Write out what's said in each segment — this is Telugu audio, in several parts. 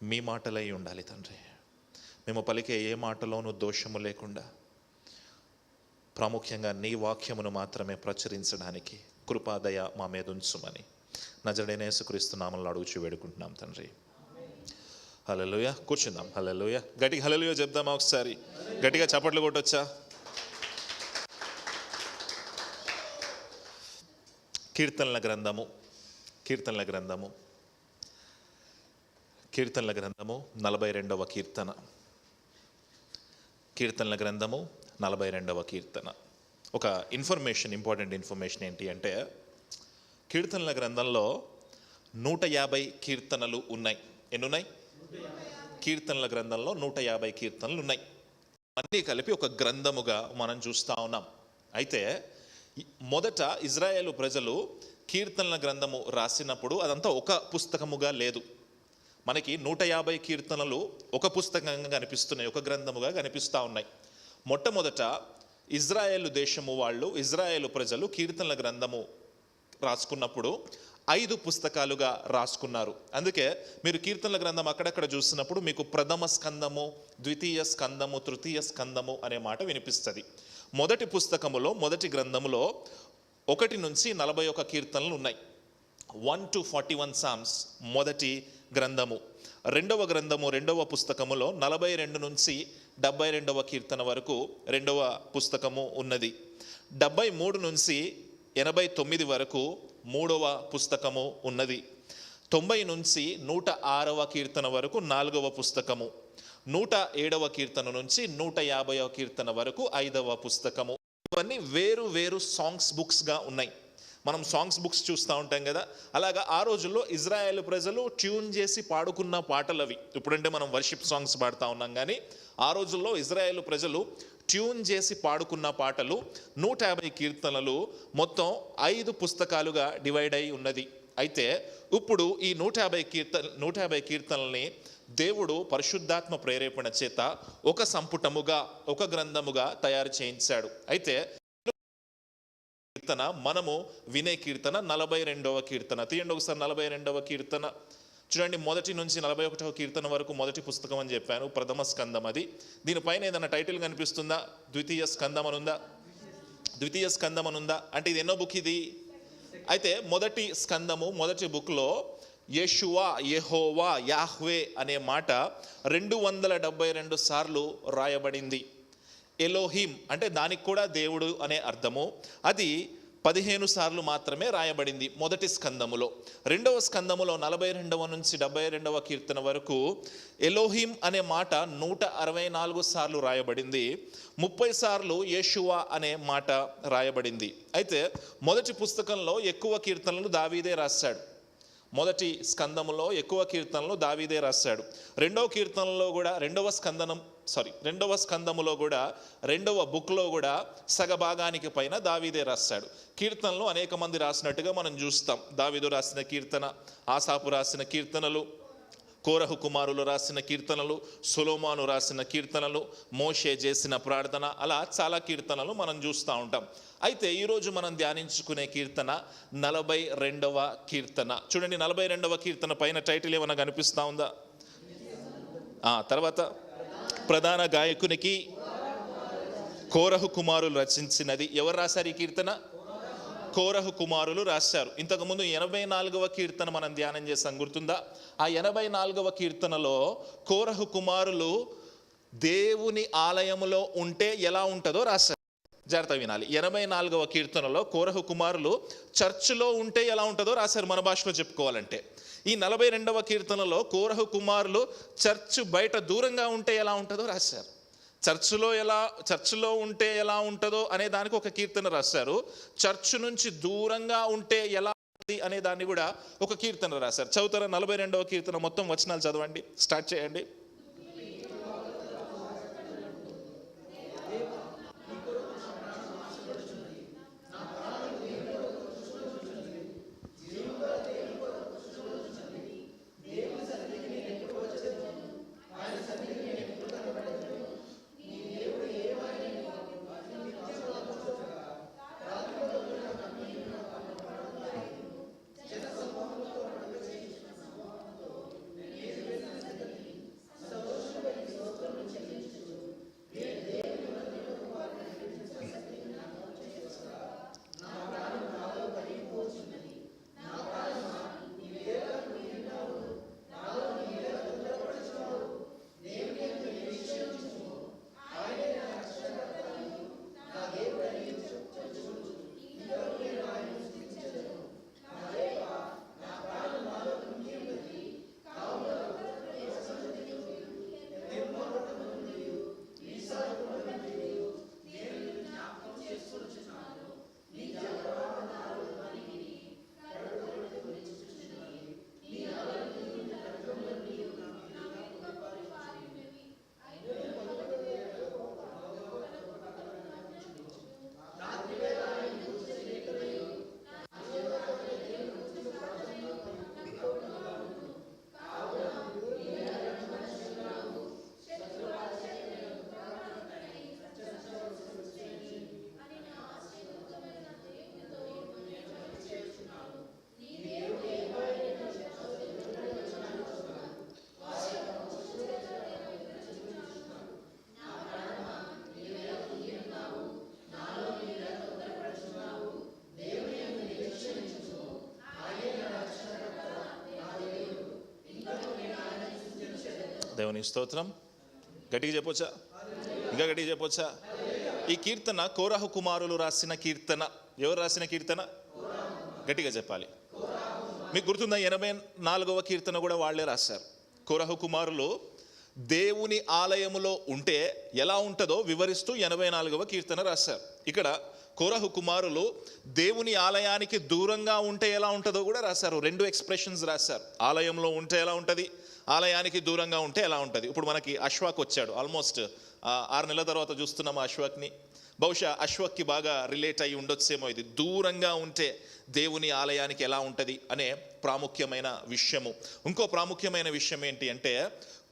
మీ మాటలై ఉండాలి తండ్రి. మేము పలికే ఏ మాటలోనూ దోషము లేకుండా ప్రాముఖ్యంగా నీ వాక్యమును మాత్రమే ప్రచురించడానికి కృపాదయ మా మీద ఉంచుమని నజరేయుడైన యేసుక్రీస్తు నామములో అడుగుచూ వేడుకుంటున్నాం తండ్రి. హల్లెలూయా. కూర్చుందాం. హల్లెలూయా. గట్టిగా హల్లెలూయా చెప్దామా? ఒకసారి గట్టిగా చప్పట్లు కొట్టొచ్చా? కీర్తనల గ్రంథము 42వ కీర్తన. కీర్తనల గ్రంథము 42వ కీర్తన. ఒక ఇంపార్టెంట్ ఇన్ఫర్మేషన్ ఏంటి అంటే, కీర్తనల గ్రంథంలో 150 కీర్తనలు ఉన్నాయి. ఎన్నున్నాయి? కీర్తనల గ్రంథంలో 150 కీర్తనలు ఉన్నాయి. అన్నీ కలిపి ఒక గ్రంథముగా మనం చూస్తూ ఉన్నాం. అయితే మొదట ఇజ్రాయేలు ప్రజలు కీర్తనల గ్రంథము రాసినప్పుడు అదంతా ఒక పుస్తకముగా లేదు. మనకి 150 కీర్తనలు ఒక పుస్తకంగా కనిపిస్తున్నాయి, ఒక గ్రంథముగా కనిపిస్తూ ఉన్నాయి. మొట్టమొదట ఇజ్రాయేలు ప్రజలు కీర్తనల గ్రంథము రాసుకున్నప్పుడు 5 పుస్తకాలుగా రాసుకున్నారు. అందుకే మీరు కీర్తనల గ్రంథం అక్కడక్కడ చూసినప్పుడు మీకు ప్రథమ స్కందము, ద్వితీయ స్కందము, తృతీయ స్కందము అనే మాట వినిపిస్తుంది. మొదటి పుస్తకములో, మొదటి గ్రంథములో 1 నుంచి 41 కీర్తనలు ఉన్నాయి. 1 to 41 సామ్స్ మొదటి గ్రంథము. రెండవ పుస్తకములో 42 నుంచి 72వ కీర్తన వరకు రెండవ పుస్తకము ఉన్నది. 73 నుంచి 89 వరకు మూడవ పుస్తకము ఉన్నది. 90 నుంచి 106వ కీర్తన వరకు 4వ పుస్తకము. 107వ కీర్తన నుంచి 150వ కీర్తన వరకు 5వ పుస్తకము. ఇవన్నీ వేరు వేరు సాంగ్స్ బుక్స్గా ఉన్నాయి. మనం సాంగ్స్ బుక్స్ చూస్తూ ఉంటాం కదా, అలాగా ఆ రోజుల్లో ఇజ్రాయేల్ ప్రజలు ట్యూన్ చేసి పాడుకున్న పాటలు అవి. ఇప్పుడంటే మనం వర్షిప్ సాంగ్స్ పాడుతూ ఉన్నాం, కానీ ఆ రోజుల్లో ఇజ్రాయేల్ ప్రజలు ట్యూన్ చేసి పాడుకున్న పాటలు 150 కీర్తనలు మొత్తం 5 పుస్తకాలుగా డివైడ్ అయి ఉన్నది. అయితే ఇప్పుడు ఈ 150 కీర్తనల్ని దేవుడు పరిశుద్ధాత్మ ప్రేరేపణ చేత ఒక సంపుటముగా, ఒక గ్రంథముగా తయారు చేయించాడు. అయితే కీర్తన మనము వినే కీర్తన 42వ కీర్తన. తీయండి ఒకసారి 42వ కీర్తన చూడండి. 1 నుంచి 41వ కీర్తన వరకు మొదటి పుస్తకం అని చెప్పాను, ప్రథమ స్కందం అది. దీనిపైన ఏదైనా టైటిల్ కనిపిస్తుందా? ద్వితీయ స్కందం అనుందా? అంటే ఇది ఎన్నో బుక్ ఇది? అయితే మొదటి స్కందము, మొదటి బుక్లో యెషువా, యెహోవా, యాహ్వే అనే మాట 272 సార్లు రాయబడింది. ఎలోహిం అంటే దానికి కూడా దేవుడు అనే అర్థము. అది 15 సార్లు మాత్రమే రాయబడింది మొదటి స్కందములో. రెండవ స్కందములో 42వ నుంచి 72వ కీర్తన వరకు ఎలోహిం అనే మాట 164 సార్లు రాయబడింది. 30 సార్లు యెషువా అనే మాట రాయబడింది. అయితే మొదటి పుస్తకంలో ఎక్కువ కీర్తనలు దావీదే రాశాడు. మొదటి స్కందములో ఎక్కువ కీర్తనలు దావీదే రాశాడు. రెండవ స్కందములో కూడా రెండవ బుక్లో కూడా సగభాగానికి పైన దావీదే రాశాడు. కీర్తనలు అనేక మంది రాసినట్టుగా మనం చూస్తాం. దావీదు రాసిన కీర్తన, ఆసాపు రాసిన కీర్తనలు, కోరహు కుమారులు రాసిన కీర్తనలు, సొలొమోను రాసిన కీర్తనలు, మోషే చేసిన ప్రార్థన, అలా చాలా కీర్తనలు మనం చూస్తూ ఉంటాం. అయితే ఈరోజు మనం ధ్యానించుకునే కీర్తన 42వ కీర్తన. చూడండి, 42వ కీర్తన పైన టైటిల్ ఏమైనా కనిపిస్తూ ఉందా? తర్వాత ప్రధాన గాయకునికి కోరహు కుమారులు రచించినది. ఎవరు రాశారు ఈ కీర్తన? కోరహు కుమారులు రాశారు. ఇంతకుముందు 84వ కీర్తన మనం ధ్యానం చేసాం, గుర్తుందా? ఆ 84వ కీర్తనలో కోరహు కుమారులు దేవుని ఆలయములో ఉంటే ఎలా ఉంటుందో రాశారు. జాగ్రత్త వినాలి. 84వ కీర్తనలో కోరహు కుమారులు చర్చిలో ఉంటే ఎలా ఉంటుందో రాశారు, మన భాషలో చెప్పుకోవాలంటే. ఈ 42వ కీర్తనలో కోరహు కుమారులు చర్చ్ బయట దూరంగా ఉంటే ఎలా ఉంటుందో రాశారు. చర్చిలో ఉంటే ఎలా ఉంటుందో అనే దానికి ఒక కీర్తన రాశారు. చర్చ్ నుంచి దూరంగా ఉంటే ఎలా ఉంటుంది అనే దాన్ని కూడా ఒక కీర్తన రాశారు. చదువుతారా? 42వ కీర్తన మొత్తం వచనాలు చదవండి, స్టార్ట్ చేయండి. దేవుని స్తోత్రం. గట్టిగా చెప్పొచ్చా? ఇంకా గట్టిగా చెప్పొచ్చా? ఈ కీర్తన కోరహు కుమారులు రాసిన కీర్తన. ఎవరు రాసిన కీర్తన? గట్టిగా చెప్పాలి. మీకు గుర్తుందా? 84వ కీర్తన కూడా వాళ్ళే రాశారు. కోరహు కుమారులు దేవుని ఆలయములో ఉంటే ఎలా ఉంటుందో వివరిస్తూ 84వ కీర్తన రాశారు. ఇక్కడ కోరహు కుమారులు దేవుని ఆలయానికి దూరంగా ఉంటే ఎలా ఉంటుందో కూడా రాశారు. 2 ఎక్స్ప్రెషన్స్ రాశారు. ఆలయంలో ఉంటే ఎలా ఉంటుంది, ఆలయానికి దూరంగా ఉంటే ఎలా ఉంటుంది. ఇప్పుడు మనకి అశ్వాక్ వచ్చాడు. ఆల్మోస్ట్ 6 నెలల తర్వాత చూస్తున్నాము అశ్వాక్ని. బహుశా అశ్వక్కి బాగా రిలేట్ అయ్యి ఉండొచ్చేమో. ఇది దూరంగా ఉంటే దేవుని ఆలయానికి ఎలా ఉంటుంది అనే ప్రాముఖ్యమైన విషయము. ఇంకో ప్రాముఖ్యమైన విషయం ఏంటి అంటే,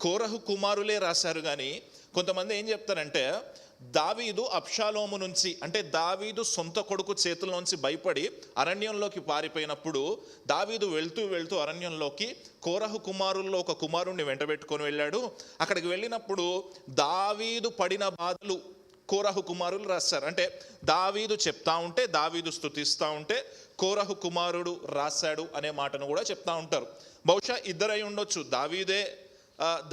కోరహు కుమారులే రాశారు, కానీ కొంతమంది ఏం చెప్తారంటే దావీదు అబ్షాలోము నుంచి, అంటే దావీదు సొంత కొడుకు చేతుల్లోంచి భయపడి అరణ్యంలోకి పారిపోయినప్పుడు దావీదు వెళ్తూ అరణ్యంలోకి కోరహు కుమారుల్లో ఒక కుమారుణ్ణి వెంటబెట్టుకొని వెళ్ళాడు. అక్కడికి వెళ్ళినప్పుడు దావీదు పడిన బాధలు కోరహు కుమారులు రాశారు. అంటే దావీదు చెప్తా ఉంటే, దావీదు స్తుతిస్తూ ఉంటే కోరహు కుమారుడు రాశాడు అనే మాటను కూడా చెప్తా ఉంటారు. బహుశా ఇద్దరై ఉండొచ్చు.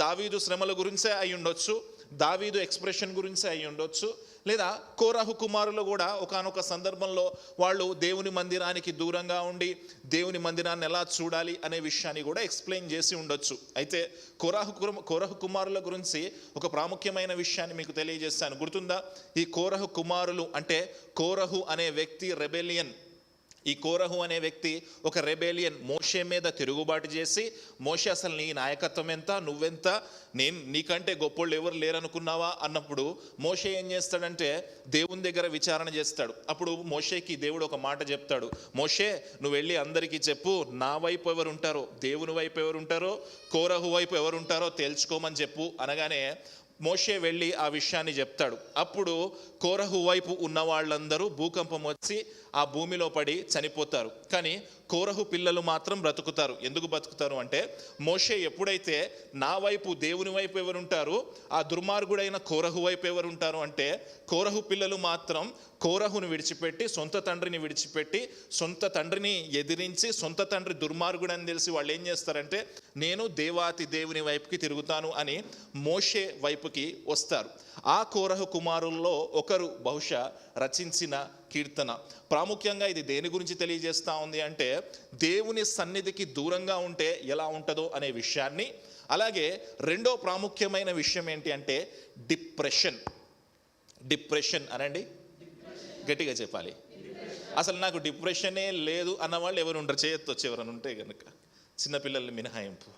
దావీదు శ్రమల గురించే అయి ఉండొచ్చు, దావీదు ఎక్స్ప్రెషన్ గురించి అయి ఉండొచ్చు, లేదా కోరహు కుమారులు కూడా ఒకానొక సందర్భంలో వాళ్ళు దేవుని మందిరానికి దూరంగా ఉండి దేవుని మందిరాన్ని ఎలా చూడాలి అనే విషయాన్ని కూడా ఎక్స్ప్లెయిన్ చేసి ఉండొచ్చు. అయితే కోరహు కుమారుల గురించి ఒక ప్రాముఖ్యమైన విషయాన్ని మీకు తెలియజేస్తాను. గుర్తుందా? ఈ కోరహు కుమారులు అంటే కోరహు అనే వ్యక్తి రెబెలియన్. ఈ కోరహు అనే వ్యక్తి ఒక రెబేలియన్. మోషే మీద తిరుగుబాటు చేసి, మోషే అసలు నీ నాయకత్వం ఎంత, నువ్వెంత, నేను నీకంటే గొప్పోళ్ళు ఎవరు లేరనుకున్నావా అన్నప్పుడు మోషే ఏం చేస్తాడంటే దేవుని దగ్గర విచారణ చేస్తాడు. అప్పుడు మోషేకి దేవుడు ఒక మాట చెప్తాడు. మోషే, నువ్వు వెళ్ళి అందరికీ చెప్పు, నా వైపు ఎవరు ఉంటారో, దేవుని వైపు ఎవరు ఉంటారో, కోరహు వైపు ఎవరు ఉంటారో తేల్చుకోమని చెప్పు అనగానే మోషే వెళ్ళి ఆ విషయాన్ని చెప్తాడు. అప్పుడు కోరహు వైపు ఉన్న వాళ్ళందరూ భూకంపం వచ్చి ఆ భూమిలో పడి చనిపోతారు. కానీ కోరహు పిల్లలు మాత్రం బ్రతుకుతారు. ఎందుకు బ్రతుకుతారు అంటే, మోషే ఎప్పుడైతే నా వైపు దేవుని వైపు ఎవరుంటారు, ఆ దుర్మార్గుడైన కోరహు వైపు ఎవరుంటారు అంటే, కోరహు పిల్లలు మాత్రం కోరహును విడిచిపెట్టి, సొంత తండ్రిని విడిచిపెట్టి, సొంత తండ్రిని ఎదిరించి, సొంత తండ్రి దుర్మార్గుడని తెలిసి వాళ్ళు ఏం చేస్తారంటే, నేను దేవాతి దేవుని వైపుకి తిరుగుతాను అని మోషే వైపుకి వస్తారు. ఆ కోరహు కుమారుల్లో ఒకరు బహుశా రచించిన కీర్తన. ప్రాముఖ్యంగా ఇది దేని గురించి తెలియజేస్తూ ఉంది అంటే, దేవుని సన్నిధికి దూరంగా ఉంటే ఎలా ఉంటుందో అనే విషయాన్ని. అలాగే రెండో ప్రాముఖ్యమైన విషయం ఏంటి అంటే డిప్రెషన్ అనండి, గట్టిగా చెప్పాలి. అసలు నాకు డిప్రెషనే లేదు అన్నవాళ్ళు ఎవరు ఉండరు? చేయొచ్చు ఎవరైనా ఉంటే కనుక, చిన్నపిల్లలు మినహాయింపు.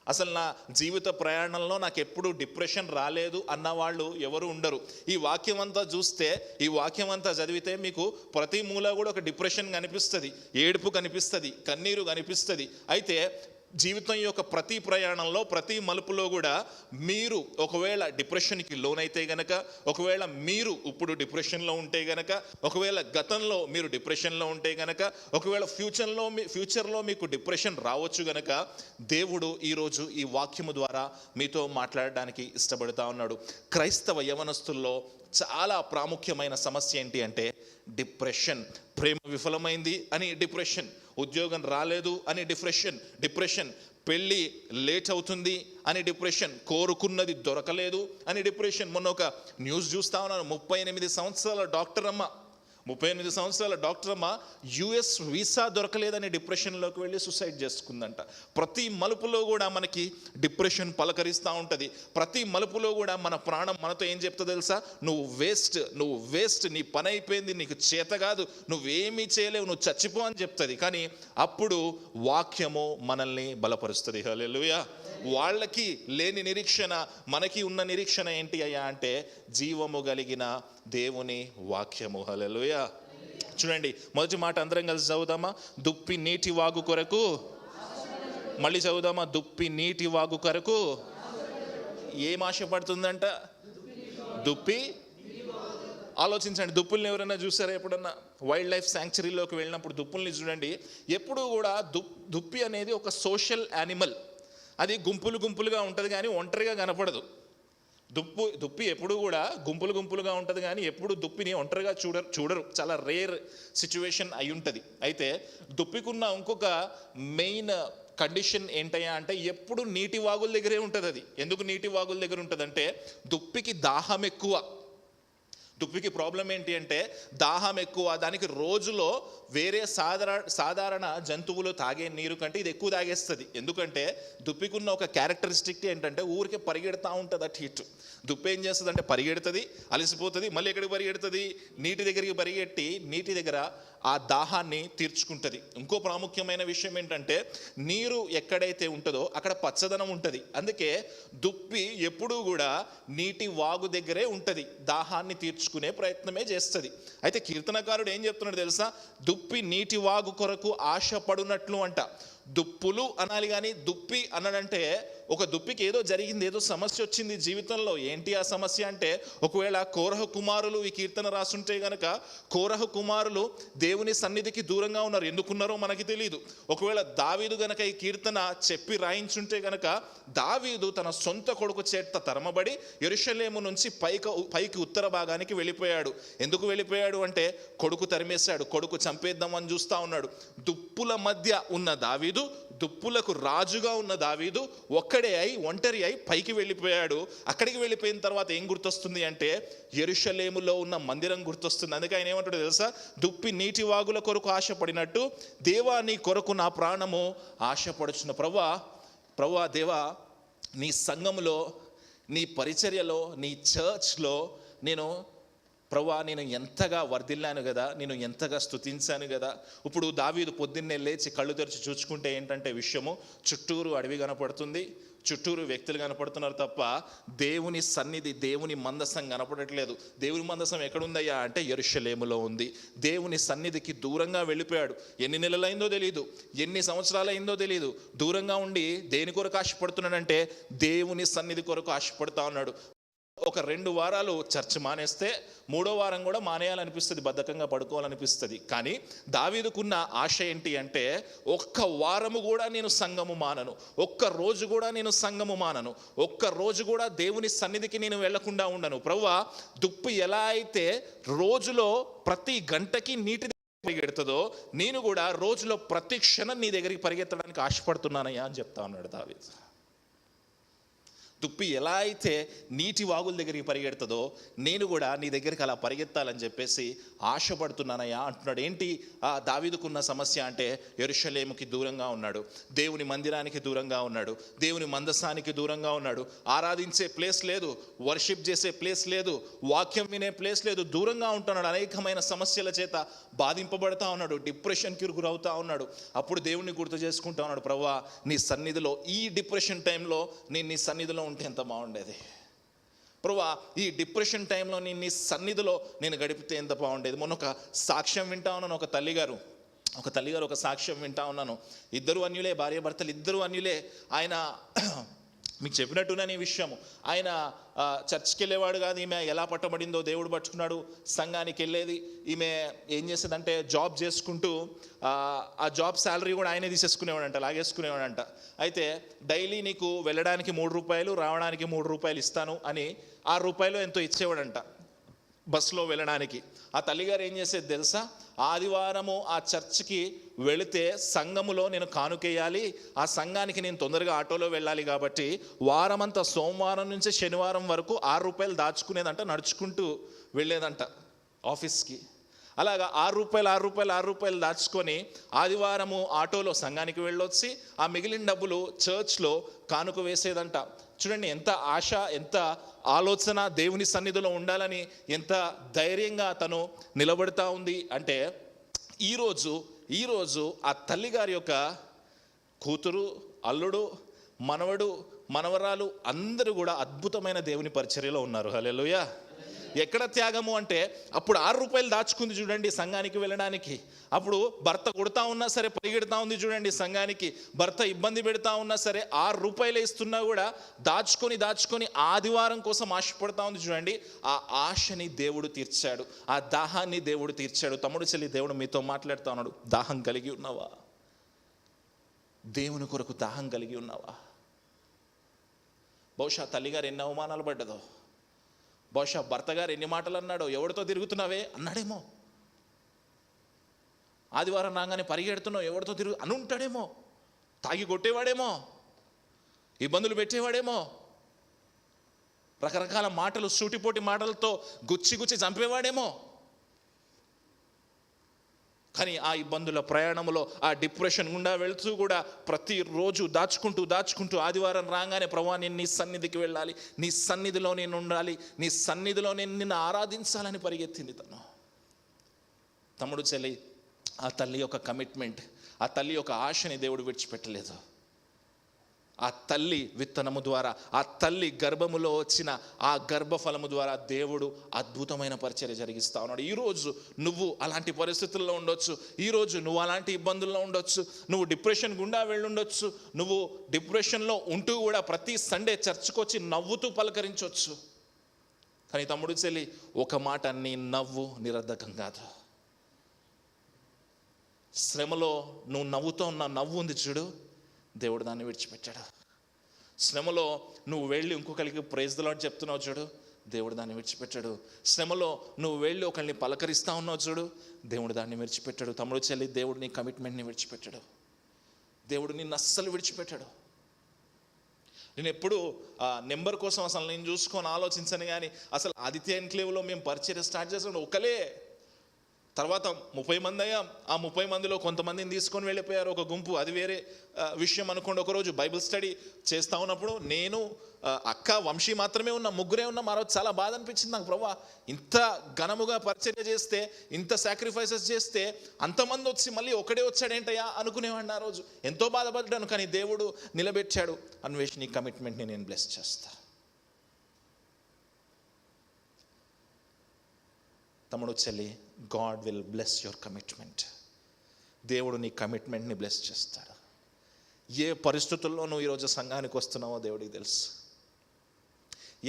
అసలు నా జీవిత ప్రయాణంలో నాకు ఎప్పుడు డిప్రెషన్ రాలేదు అన్నవాళ్ళు ఎవరు ఉండరు. ఈ వాక్యం అంతా చూస్తే, ఈ వాక్యం అంతా చదివితే మీకు ప్రతి మూల కూడా ఒక డిప్రెషన్ కనిపిస్తుంది, ఏడుపు కనిపిస్తుంది, కన్నీరు కనిపిస్తుంది. అయితే జీవితం యొక్క ప్రతి ప్రయాణంలో, ప్రతి మలుపులో కూడా మీరు ఒకవేళ డిప్రెషన్కి లోనైతే గనక, ఒకవేళ మీరు ఇప్పుడు డిప్రెషన్లో ఉంటే గనక, ఒకవేళ గతంలో మీరు డిప్రెషన్లో ఉంటే గనక, ఒకవేళ ఫ్యూచర్లో మీకు డిప్రెషన్ రావచ్చు గనక, దేవుడు ఈరోజు ఈ వాక్యము ద్వారా మీతో మాట్లాడడానికి ఇష్టపడుతూ ఉన్నాడు. క్రైస్తవ యవనస్తుల్లో చాలా ప్రాముఖ్యమైన సమస్య ఏంటి అంటే డిప్రెషన్. ప్రేమ విఫలమైంది అని డిప్రెషన్, ఉద్యోగం రాలేదు అని డిప్రెషన్, పెళ్ళి లేట్ అవుతుంది అని డిప్రెషన్, కోరుకున్నది దొరకలేదు అని డిప్రెషన్. మొన్న ఒక న్యూస్ చూస్తా ఉన్నాను. 38 సంవత్సరాల డాక్టర్ అమ్మ యుఎస్ వీసా దొరకలేదని డిప్రెషన్లోకి వెళ్ళి సూసైడ్ చేసుకుందంట. ప్రతి మలుపులో కూడా మనకి డిప్రెషన్ పలకరిస్తూ ఉంటుంది. ప్రతి మలుపులో కూడా మన ప్రాణం మనతో ఏం చెప్తుందో తెలుసా? నువ్వు వేస్ట్, నీ పని అయిపోయింది, నీకు చేత కాదు, నువ్వేమీ చేయలేవు, నువ్వు చచ్చిపో అని చెప్తుంది. కానీ అప్పుడు వాక్యము మనల్ని బలపరుస్తుంది. హల్లెలూయా. వాళ్ళకి లేని నిరీక్షణ మనకి ఉన్న నిరీక్షణ ఏంటి అయ్యా అంటే జీవము కలిగిన దేవుని వాక్యము. హల్లెలూయా. చూడండి, మొదటి మాట అందరం కలిసి చదువుదామా? దుప్పి నీటి వాగు కొరకు. మళ్ళీ చదువుదామా? దుప్పి నీటి వాగు కొరకు ఏం ఆశపడుతుందంట? దుప్పి. ఆలోచించండి, దుప్పుల్ని ఎవరైనా చూసారా ఎప్పుడన్నా? వైల్డ్ లైఫ్ శాంక్చురీలోకి వెళ్ళినప్పుడు దుప్పుల్ని చూడండి. ఎప్పుడు కూడా దుప్పి అనేది ఒక సోషల్ యానిమల్. అది గుంపులుగా ఉంటుంది కానీ ఒంటరిగా కనపడదు. దుప్పి ఎప్పుడు కూడా గుంపులుగా ఉంటుంది కానీ ఎప్పుడు దుప్పిని ఒంటరిగా చూడరు. చాలా రేర్ సిచ్యువేషన్ అయి ఉంటుంది. అయితే దుప్పికున్న ఇంకొక మెయిన్ కండిషన్ ఏంటయ్యా అంటే ఎప్పుడు నీటి వాగుల దగ్గరే ఉంటుంది. అది ఎందుకు నీటి వాగుల దగ్గర ఉంటుందంటే దుప్పికి దాహం ఎక్కువ. దుప్పికి ప్రాబ్లం ఏంటి అంటే దాహం ఎక్కువ. దానికి రోజులో వేరే సాధారణ జంతువులు తాగే నీరు కంటే ఇది ఎక్కువ తాగేస్తుంది. ఎందుకంటే దుప్పికి ఉన్న ఒక క్యారెక్టరిస్టిక్ ఏంటంటే ఊరికే పరిగెడతా ఉంటుంది అటు ఇటు. దుప్పి ఏం చేస్తుంది అంటే పరిగెడుతుంది, అలసిపోతుంది, మళ్ళీ ఎక్కడికి పరిగెడుతుంది, నీటి దగ్గరికి పరిగెట్టి నీటి దగ్గర ఆ దాహాన్ని తీర్చుకుంటుంది. ఇంకో ప్రాముఖ్యమైన విషయం ఏంటంటే నీరు ఎక్కడైతే ఉంటుందో అక్కడ పచ్చదనం ఉంటుంది. అందుకే దుప్పి ఎప్పుడూ కూడా నీటి వాగు దగ్గరే ఉంటుంది, దాహాన్ని తీర్చుకునే ప్రయత్నమే చేస్తుంది. అయితే కీర్తనకారుడు ఏం చెప్తున్నాడు తెలుసా? దుప్పి నీటి వాగు కొరకు ఆశపడునట్లు అంట. దుప్పులు అనాలి కానీ దుప్పి అన్నాడంటే ఒక దుప్పికి ఏదో జరిగింది, ఏదో సమస్య వచ్చింది జీవితంలో. ఏంటి ఆ సమస్య అంటే ఒకవేళ కోరహ కుమారులు ఈ కీర్తన రాసుంటే గనక కోరహ కుమారులు దేవుని సన్నిధికి దూరంగా ఉన్నారు. ఎందుకున్నారో మనకి తెలియదు. ఒకవేళ దావీదు గనక ఈ కీర్తన చెప్పి రాయించుంటే గనక దావీదు తన సొంత కొడుకు చేత తరమబడి యెరూషలేము నుంచి పైకి ఉత్తర భాగానికి వెళ్ళిపోయాడు. ఎందుకు వెళ్ళిపోయాడు అంటే కొడుకు తరిమేశాడు, కొడుకు చంపేద్దామని చూస్తా ఉన్నాడు. దుప్పుల మధ్య ఉన్న దావీదు, దుప్పులకు రాజుగా ఉన్న దావీదు ఒంటరి అయి పైకి వెళ్ళిపోయాడు. అక్కడికి వెళ్ళిపోయిన తర్వాత ఏం గుర్తొస్తుంది అంటే యెరూషలేములో ఉన్న మందిరం గుర్తొస్తుంది. అందుకే ఆయన ఏమంటాడు తెలుసా? దుప్పి నీటి వాగుల కొరకు ఆశపడినట్టు దేవా నీ కొరకు నా ప్రాణము ఆశపడుచున్న. ప్రభువా దేవా, నీ సంఘములో, నీ పరిచర్యలో, నీ చర్చ్లో నేను ఎంతగా వర్ధిల్లాను కదా, నేను ఎంతగా స్తుతించాను కదా. ఇప్పుడు దావీదు పొద్దున్నే లేచి కళ్ళు తెరిచి చూసుకుంటే ఏంటంటే విషయము చుట్టూరు అడవి కనపడుతుంది, చుట్టూరు వ్యక్తులు కనపడుతున్నారు తప్ప దేవుని సన్నిధి, దేవుని మందసం కనపడట్లేదు. దేవుని మందసం ఎక్కడుందయ్యా అంటే యెరూషలేములో ఉంది. దేవుని సన్నిధికి దూరంగా వెళ్ళిపోయాడు. ఎన్ని నెలలైందో తెలియదు, ఎన్ని సంవత్సరాలైందో తెలియదు. దూరంగా ఉండి దేని కొరకు ఆశపడుతున్నాడంటే దేవుని సన్నిధి కొరకు ఆశపడుతూ ఉన్నాడు. ఒక 2 వారాలు చర్చ్ మానేస్తే 3వ వారం కూడా మానేయాలనిపిస్తుంది, బద్ధకంగా పడుకోవాలనిపిస్తుంది. కానీ దావీదుకున్న ఆశ ఏంటి అంటే ఒక్క వారము కూడా నేను సంఘము మానను, ఒక్క రోజు కూడా నేను సంఘము మానను, ఒక్క రోజు కూడా దేవుని సన్నిధికి నేను వెళ్లకుండా ఉండను. ప్రభువా, దుప్పి ఎలా అయితే రోజులో ప్రతి గంటకి నీటి పరిగెడుతుందో నేను కూడా రోజులో ప్రతి క్షణం నీ దగ్గరికి పరిగెత్తడానికి ఆశపడుతున్నానయ్యా అని చెప్తా ఉన్నాడు దావీదు. దుప్పి ఎలా అయితే నీటి వాగుల దగ్గరికి పరిగెడుతుందో నేను కూడా నీ దగ్గరికి అలా పరిగెత్తాలని చెప్పేసి ఆశపడుతున్నానయ్యా అంటున్నాడు. ఏంటి ఆ దావీదుకున్న సమస్య అంటే యెరూషలేముకి దూరంగా ఉన్నాడు, దేవుని మందిరానికి దూరంగా ఉన్నాడు, దేవుని మందసానికి దూరంగా ఉన్నాడు, ఆరాధించే ప్లేస్ లేదు, వర్షిప్ చేసే ప్లేస్ లేదు, వాక్యం వినే ప్లేస్ లేదు, దూరంగా ఉంటున్నాడు. అనేకమైన సమస్యల చేత బాధింపబడతా ఉన్నాడు, డిప్రెషన్కి గురవుతా ఉన్నాడు. అప్పుడు దేవుణ్ణి గుర్తు చేసుకుంటా ఉన్నాడు, ప్రభువా నీ సన్నిధిలో, ఈ డిప్రెషన్ టైంలో నేను నీ సన్నిధిలో ఉంటే ఎంత బాగుండేది. ప్రభువా ఈ డిప్రెషన్ టైంలో నేను నీ సన్నిధిలో నేను గడిపితే ఎంత బాగుండేది. మొన్న ఒక సాక్ష్యం వింటా ఉన్నాను. ఒక తల్లిగారు ఒక సాక్ష్యం వింటా ఉన్నాను. ఇద్దరు అన్యులే, భార్య భర్తలు ఇద్దరు అన్యులే. ఆయన మీకు చెప్పినట్టునే ఈ విషయము, ఆయన చర్చ్కి వెళ్ళేవాడు కాదు. ఈమె ఎలా పట్టబడిందో దేవుడు పట్టుకున్నాడు. సంఘానికి వెళ్ళేది. ఈమె ఏం చేసేదంటే జాబ్ చేసుకుంటూ ఆ జాబ్ శాలరీ కూడా ఆయనే తీసేసుకునేవాడంట, లాగేసుకునేవాడంట. అయితే డైలీ నీకు వెళ్ళడానికి 3 రూపాయలు, రావడానికి 3 రూపాయలు ఇస్తాను అని 6 రూపాయలు ఎంతో ఇచ్చేవాడంట బస్సులో వెళ్ళడానికి. ఆ తల్లిగారు ఏం చేసేది తెలుసా? ఆదివారము ఆ చర్చ్కి వెళితే సంఘములో నేను కానుకేయాలి, ఆ సంఘానికి నేను తొందరగా ఆటోలో వెళ్ళాలి కాబట్టి వారమంతా సోమవారం నుంచి శనివారం వరకు 6 రూపాయలు దాచుకునేదంట, నడుచుకుంటూ వెళ్ళేదంట ఆఫీస్కి. అలాగా 6 రూపాయలు దాచుకొని ఆదివారము ఆటోలో సంఘానికి వెళ్ళొచ్చి ఆ మిగిలిన డబ్బులు చర్చ్లో కానుక వేసేదంట. చూడండి ఎంత ఆశ, ఎంత ఆలోచన, దేవుని సన్నిధిలో ఉండాలని ఎంత ధైర్యంగా తను నిలబడతా ఉంది అంటే ఈరోజు ఆ తల్లిగారి యొక్క కూతురు, అల్లుడు, మనవడు, మనవరాలు అందరూ కూడా అద్భుతమైన దేవుని పరిచర్యలో ఉన్నారు. హల్లెలూయా. ఎక్కడ త్యాగము అంటే అప్పుడు 6 రూపాయలు దాచుకుంది చూడండి సంఘానికి వెళ్ళడానికి. అప్పుడు భర్త కొడతా ఉన్నా సరే పరిగెడతా ఉంది చూడండి సంఘానికి. భర్త ఇబ్బంది పెడతా ఉన్నా సరే 6 రూపాయలు ఇస్తున్నా కూడా దాచుకొని ఆదివారం కోసం ఆశపడతా ఉంది చూడండి. ఆ ఆశని దేవుడు తీర్చాడు, ఆ దాహాన్ని దేవుడు తీర్చాడు. తమ్ముడు చెల్లి, దేవుడు మీతో మాట్లాడుతా ఉన్నాడు. దాహం కలిగి ఉన్నావా? దేవుని కొరకు దాహం కలిగి ఉన్నావా? బహుశా తల్లిగారు ఎన్ని అవమానాలు పడ్డదో, బహుశా భర్త గారు ఎన్ని మాటలు అన్నాడో, ఎవరితో తిరుగుతున్నావే అన్నాడేమో, ఆదివారం రాగానే పరిగెడుతున్నావు ఎవరితో అని ఉంటాడేమో. తాగి కొట్టేవాడేమో, ఇబ్బందులు పెట్టేవాడేమో, రకరకాల మాటలు, సూటిపోటి మాటలతో గుచ్చి చంపేవాడేమో. కానీ ఆ ఇబ్బందుల ప్రయాణంలో, ఆ డిప్రెషన్ గుండా వెళుతూ కూడా ప్రతిరోజు దాచుకుంటూ ఆదివారం రాగానే ప్రభువా నేను నీ సన్నిధికి వెళ్ళాలి, నీ సన్నిధిలో నేను ఉండాలి, నీ సన్నిధిలో నేను నిన్ను ఆరాధించాలని పరిగెత్తింది తమ్ముడు చెల్లి. ఆ తల్లి యొక్క కమిట్మెంట్, ఆ తల్లి యొక్క ఆశని దేవుడు విడిచిపెట్టలేదు. ఆ తల్లి విత్తనము ద్వారా, ఆ తల్లి గర్భములో వచ్చిన ఆ గర్భఫలము ద్వారా దేవుడు అద్భుతమైన పరిచర్య జరిగిస్తా ఉన్నాడు. ఈరోజు నువ్వు అలాంటి పరిస్థితుల్లో ఉండొచ్చు, ఈరోజు నువ్వు అలాంటి ఇబ్బందుల్లో ఉండొచ్చు, నువ్వు డిప్రెషన్ గుండా వెళ్ళుండొచ్చు, నువ్వు డిప్రెషన్లో ఉంటూ కూడా ప్రతి సండే చర్చ్కి వచ్చి నవ్వుతూ పలకరించవచ్చు. కానీ తమ్ముడు చెల్లి, ఒక మాట, నీ నవ్వు నిరర్ధకం కాదు. శ్రమలో నువ్వు నవ్వుతో ఉన్న నవ్వు ఉంది చూడు, దేవుడు దాన్ని విడిచిపెట్టాడు. శ్రమలో నువ్వు వెళ్ళి ఇంకొకరికి ప్రైజ్ ది లార్డ్ చెప్తున్నావు చూడు, దేవుడు దాన్ని విడిచిపెట్టాడు. శ్రమలో నువ్వు వెళ్ళి ఒకరిని పలకరిస్తా ఉన్నావు చూడు, దేవుడు దాన్ని విడిచిపెట్టాడు. తమ్ముడు చెల్లి, దేవుడు నీ కమిట్మెంట్ని విడిచిపెట్టాడు. దేవుడు నిన్ను అస్సలు విడిచిపెట్టాడు. నేను ఎప్పుడు నెంబర్ కోసం అసలు నేను చూసుకొని ఆలోచించను. కానీ అసలు ఆదిత్య ఎన్క్లేవ్లో మేము పరిచర్య స్టార్ట్ చేసాం ఒకలే, తర్వాత 30 మంది అయ్యాం. ఆ 30 మందిలో కొంతమందిని తీసుకొని వెళ్ళిపోయారు ఒక గుంపు, అది వేరే విషయం అనుకోండి. ఒకరోజు బైబిల్ స్టడీ చేస్తూ ఉన్నప్పుడు నేను, అక్క, వంశీ మాత్రమే ఉన్నాం, ముగ్గురే ఉన్నాం. ఆ రోజు చాలా బాధ అనిపించింది నాకు. ప్రభువా, ఇంత ఘనముగా పరిచర్య చేస్తే, ఇంత సాక్రిఫైసెస్ చేస్తే, అంతమంది వచ్చి మళ్ళీ ఒకడే వచ్చాడేంటయ్యా అనుకునేవాడిని. ఆ రోజు ఎంతో బాధపడ్డాను. కానీ దేవుడు నిలబెట్టాడు. అన్వేష్, నీ కమిట్మెంట్ని నేను బ్లెస్ చేస్తా. తమ్ముడు చెల్లి, God will bless your commitment. దేవుడు నీ కమిట్మెంట్ని బ్లెస్ చేస్తాడు. ఏ పరిస్థితుల్లో నువ్వు ఈరోజు సంఘానికి వస్తున్నావో దేవుడికి తెలుసు.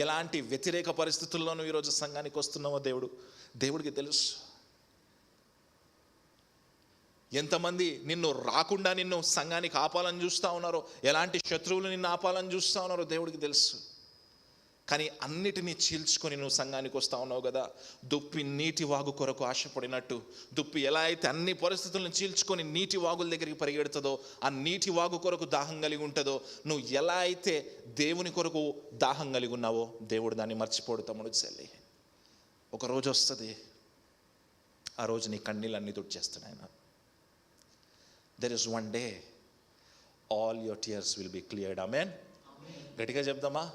ఎలాంటి వ్యతిరేక పరిస్థితుల్లో నువ్వు ఈరోజు సంఘానికి వస్తున్నావో దేవుడికి తెలుసు. ఎంతమంది నిన్ను రాకుండా నిన్ను సంఘానికి ఆపాలని చూస్తూ ఉన్నారో, ఎలాంటి శత్రువులు నిన్ను ఆపాలని చూస్తూ ఉన్నారో దేవుడికి తెలుసు. కానీ అన్నిటినీ చీల్చుకొని నువ్వు సంఘానికి వస్తూ ఉన్నావు కదా. దుప్పి నీటి వాగు కొరకు ఆశపడినట్టు, దుప్పి ఎలా అయితే అన్ని పరిస్థితులను చీల్చుకొని నీటి వాగుల దగ్గరికి పరిగెడుతుందో, ఆ నీటి వాగు కొరకు దాహం కలిగి ఉంటుందో, నువ్వు ఎలా అయితే దేవుని కొరకు దాహం కలిగి ఉన్నావో దేవుడు దాన్ని మర్చిపోడు. తమ్ముడు చెల్లి, ఒక రోజు వస్తుంది, ఆ రోజు నీ కన్నీళ్ళన్నీ తుడిచేస్తాడు ఆయన. There is one day all your tears will be cleared. Amen. గట్టిగా చెప్దామా?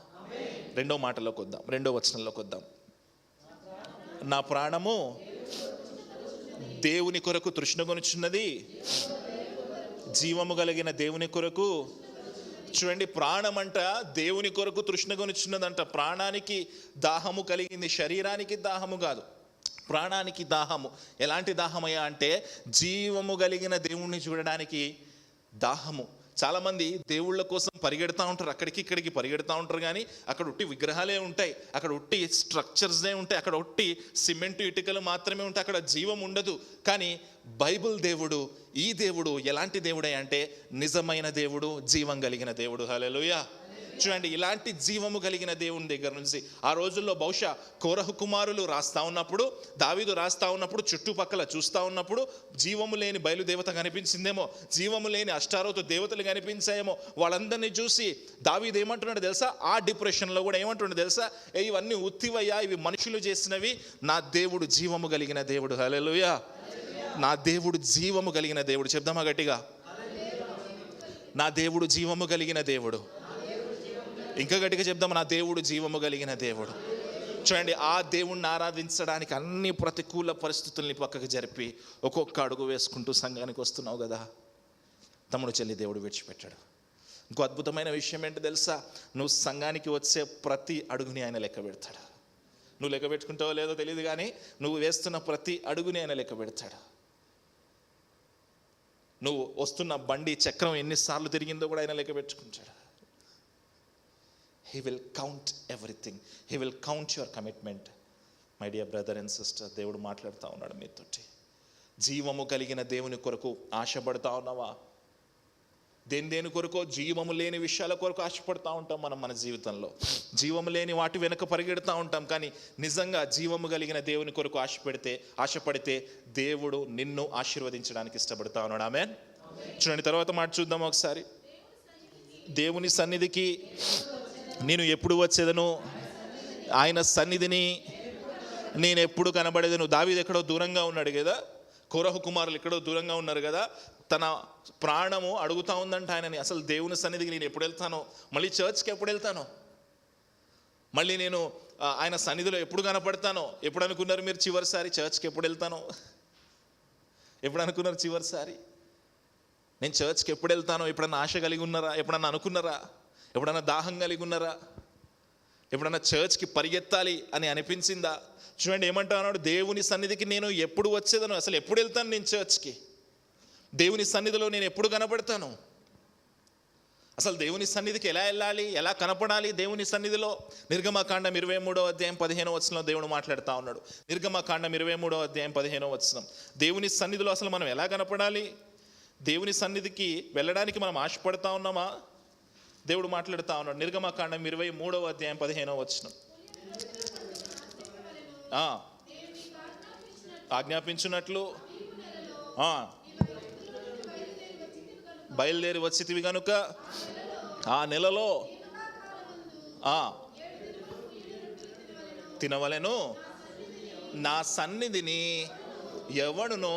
రెండో మాటలోకి వద్దాం, రెండో వచనంలోకి వద్దాం. నా ప్రాణము దేవుని కొరకు తృష్ణగొనుచున్నది, జీవము కలిగిన దేవుని కొరకు. చూడండి, ప్రాణం అంట దేవుని కొరకు తృష్ణగొనుచున్నదంట. ప్రాణానికి దాహము కలిగింది, శరీరానికి దాహము కాదు, ప్రాణానికి దాహము. ఎలాంటి దాహమయ్యా అంటే జీవము కలిగిన దేవుణ్ణి చూడడానికి దాహము. చాలామంది దేవుళ్ళ కోసం పరిగెడతా ఉంటారు, అక్కడికి ఇక్కడికి పరిగెడతా ఉంటారు. కానీ అక్కడ ఉట్టి విగ్రహాలే ఉంటాయి, అక్కడ ఉట్టి స్ట్రక్చర్స్నే ఉంటాయి, అక్కడ ఉట్టి సిమెంటు ఇటుకలు మాత్రమే ఉంటాయి, అక్కడ జీవం ఉండదు. కానీ బైబిల్ దేవుడు, ఈ దేవుడు ఎలాంటి దేవుడే అంటే నిజమైన దేవుడు, జీవం కలిగిన దేవుడు. హల్లెలూయా. చూడండి, ఇలాంటి జీవము కలిగిన దేవుని దగ్గర నుంచి ఆ రోజుల్లో బహుశా కోరహు కుమారులు రాస్తా ఉన్నప్పుడు, దావీదు రాస్తా ఉన్నప్పుడు, చుట్టుపక్కల చూస్తూ ఉన్నప్పుడు జీవము లేని బయలుదేవత కనిపించిందేమో, జీవము లేని అష్టారోతు దేవతలు కనిపించాయేమో. వాళ్ళందరినీ చూసి దావీదు ఏమంటున్నాడు తెలుసా? ఆ డిప్రెషన్లో కూడా ఏమంటున్నాడు తెలుసా? ఇవన్నీ ఉత్తివయ్యా, ఇవి మనుషులు చేసినవి, నా దేవుడు జీవము కలిగిన దేవుడు. హల్లెలూయా. నా దేవుడు జీవము కలిగిన దేవుడు. చెప్దామా గట్టిగా? నా దేవుడు జీవము కలిగిన దేవుడు. ఇంకా గట్టిగా చెప్దాం, నా దేవుడు జీవము కలిగిన దేవుడు. చూడండి, ఆ దేవుణ్ణి ఆరాధించడానికి అన్ని ప్రతికూల పరిస్థితుల్ని పక్కకు జరిపి ఒక్కొక్క అడుగు వేసుకుంటూ సంఘానికి వస్తున్నావు కదా. తమ్ముడు చెల్లి, దేవుడు విడిచిపెట్టాడు. ఇంకో అద్భుతమైన విషయం ఏంటో తెలుసా? నువ్వు సంఘానికి వచ్చే ప్రతి అడుగుని ఆయన లెక్క పెడతాడు. నువ్వు లెక్క పెట్టుకుంటావో లేదో తెలియదు, కానీ నువ్వు వేస్తున్న ప్రతి అడుగుని ఆయన లెక్క పెడతాడు. నువ్వు వస్తున్న బండి చక్రం ఎన్నిసార్లు తిరిగిందో కూడా ఆయన లెక్క పెట్టుకుంటాడు. He will count everything. He will count your commitment. My dear brother and sister, దేవుడు మాట్లాడుతూ ఉన్నాడు మీతోటి. జీవము కలిగిన దేవుని కొరకు ఆశపడతా ఉన్నావా? దేని కొరకో, జీవము లేని విషయాల కొరకు ఆశపడతా ఉంటాం మనం మన జీవితంలో. జీవము లేని వాటి వెనుక పరిగెడుతూ ఉంటాం. కానీ నిజంగా జీవము కలిగిన దేవుని కొరకు ఆశపడితే దేవుడు నిన్ను ఆశీర్వదించడానికి ఇష్టపడతా ఉన్నాడు. ఆమేన్. చూడండి, తర్వాత మాట చూద్దాం ఒకసారి. దేవుని సన్నిధికి నేను ఎప్పుడు వచ్చేదను, ఆయన సన్నిధిని నేను ఎప్పుడు కనబడేదను. దావీదు ఎక్కడో దూరంగా ఉన్నాడు కదా, కోరహు కుమారులు ఎక్కడో దూరంగా ఉన్నారు కదా, తన ప్రాణము అడుగుతా ఉందంట ఆయనని, అసలు దేవుని సన్నిధికి నేను ఎప్పుడు వెళ్తానో, మళ్ళీ చర్చ్కి ఎప్పుడు వెళ్తానో, మళ్ళీ నేను ఆయన సన్నిధిలో ఎప్పుడు కనపడతానో. ఎప్పుడు అనుకున్నారు మీరు చివరిసారి చర్చ్కి ఎప్పుడు వెళ్తానో? ఎప్పుడు అనుకున్నారు చివరిసారి నేను చర్చ్కి ఎప్పుడు వెళ్తానో? ఎప్పుడన్నా ఆశ కలిగి ఉన్నారా? ఎప్పుడన్నా అనుకున్నారా? ఎప్పుడన్నా దాహం కలిగి ఉన్నారా? ఎప్పుడన్నా చర్చ్కి పరిగెత్తాలి అని అనిపించిందా? చూడండి ఏమంటున్నాడు, దేవుని సన్నిధికి నేను ఎప్పుడు వచ్చేదను, అసలు ఎప్పుడు వెళ్తాను నేను చర్చ్కి, దేవుని సన్నిధిలో నేను ఎప్పుడు కనపడతాను, అసలు దేవుని సన్నిధికి ఎలా వెళ్ళాలి, ఎలా కనపడాలి దేవుని సన్నిధిలో. నిర్గమకాండం 23వ అధ్యాయం 15వ వచనంలో దేవుడు మాట్లాడుతూ ఉన్నాడు. నిర్గమకాండం 23వ అధ్యాయం 15వ వచనం, దేవుని సన్నిధిలో అసలు మనం ఎలా కనపడాలి, దేవుని సన్నిధికి వెళ్ళడానికి మనం ఆశపడతా ఉన్నామా? దేవుడు మాట్లాడుతూ ఉన్నాడు. నిర్గమకాండం 23వ అధ్యాయం 15వ వచనం, ఆజ్ఞాపించున్నట్లు బయలుదేరి వచ్చితివి గనుక ఆ నెలలో తినవలెను, నా సన్నిధిని ఎవడునో.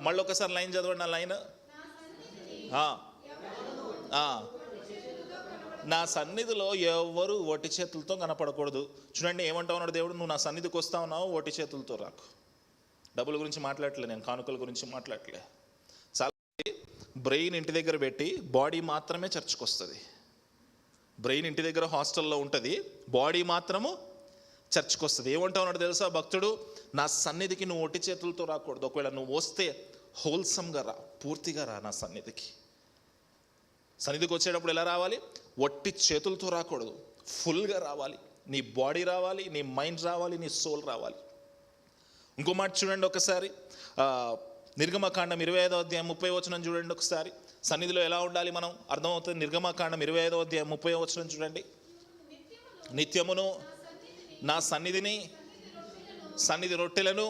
మళ్ళీ ఒకసారి లైన్ చదవండి, నా లైన్. నా సన్నిధిలో ఎవరు ఒట్టి చేతులతో కనపడకూడదు. చూడండి ఏమంటా ఉన్నాడు దేవుడు, నువ్వు నా సన్నిధికి వస్తా ఉన్నావు, ఒట్టి చేతులతో రాకు. డబ్బుల గురించి మాట్లాడలే నేను, కానుకల గురించి మాట్లాడలే. చాలా బ్రెయిన్ ఇంటి దగ్గర పెట్టి బాడీ మాత్రమే చర్చ్కి వస్తుంది. బ్రెయిన్ ఇంటి దగ్గర హాస్టల్లో ఉంటుంది, బాడీ మాత్రము చర్చ్కి వస్తుంది. ఏమంటా ఉన్నాడు తెలుసా భక్తుడు, నా సన్నిధికి నువ్వు ఒట్టి చేతులతో రాకూడదు. ఒకవేళ నువ్వు వస్తే హోల్సమ్గా రా, పూర్తిగా రా నా సన్నిధికి. సన్నిధికి వచ్చేటప్పుడు ఎలా రావాలి? ఒట్టి చేతులతో రాకూడదు, ఫుల్గా రావాలి. నీ బాడీ రావాలి, నీ మైండ్ రావాలి, నీ సోల్ రావాలి. ఇంకో మాట చూడండి ఒకసారి, నిర్గమకాండం 25వ అధ్యాయం 30వ వచనం చూడండి ఒకసారి. సన్నిధిలో ఎలా ఉండాలి మనం అర్థమవుతుంది. నిర్గమకాండం 25వ అధ్యాయం 30వ వచనం చూడండి. నిత్యమును నా సన్నిధిని, సన్నిధి రొట్టెలను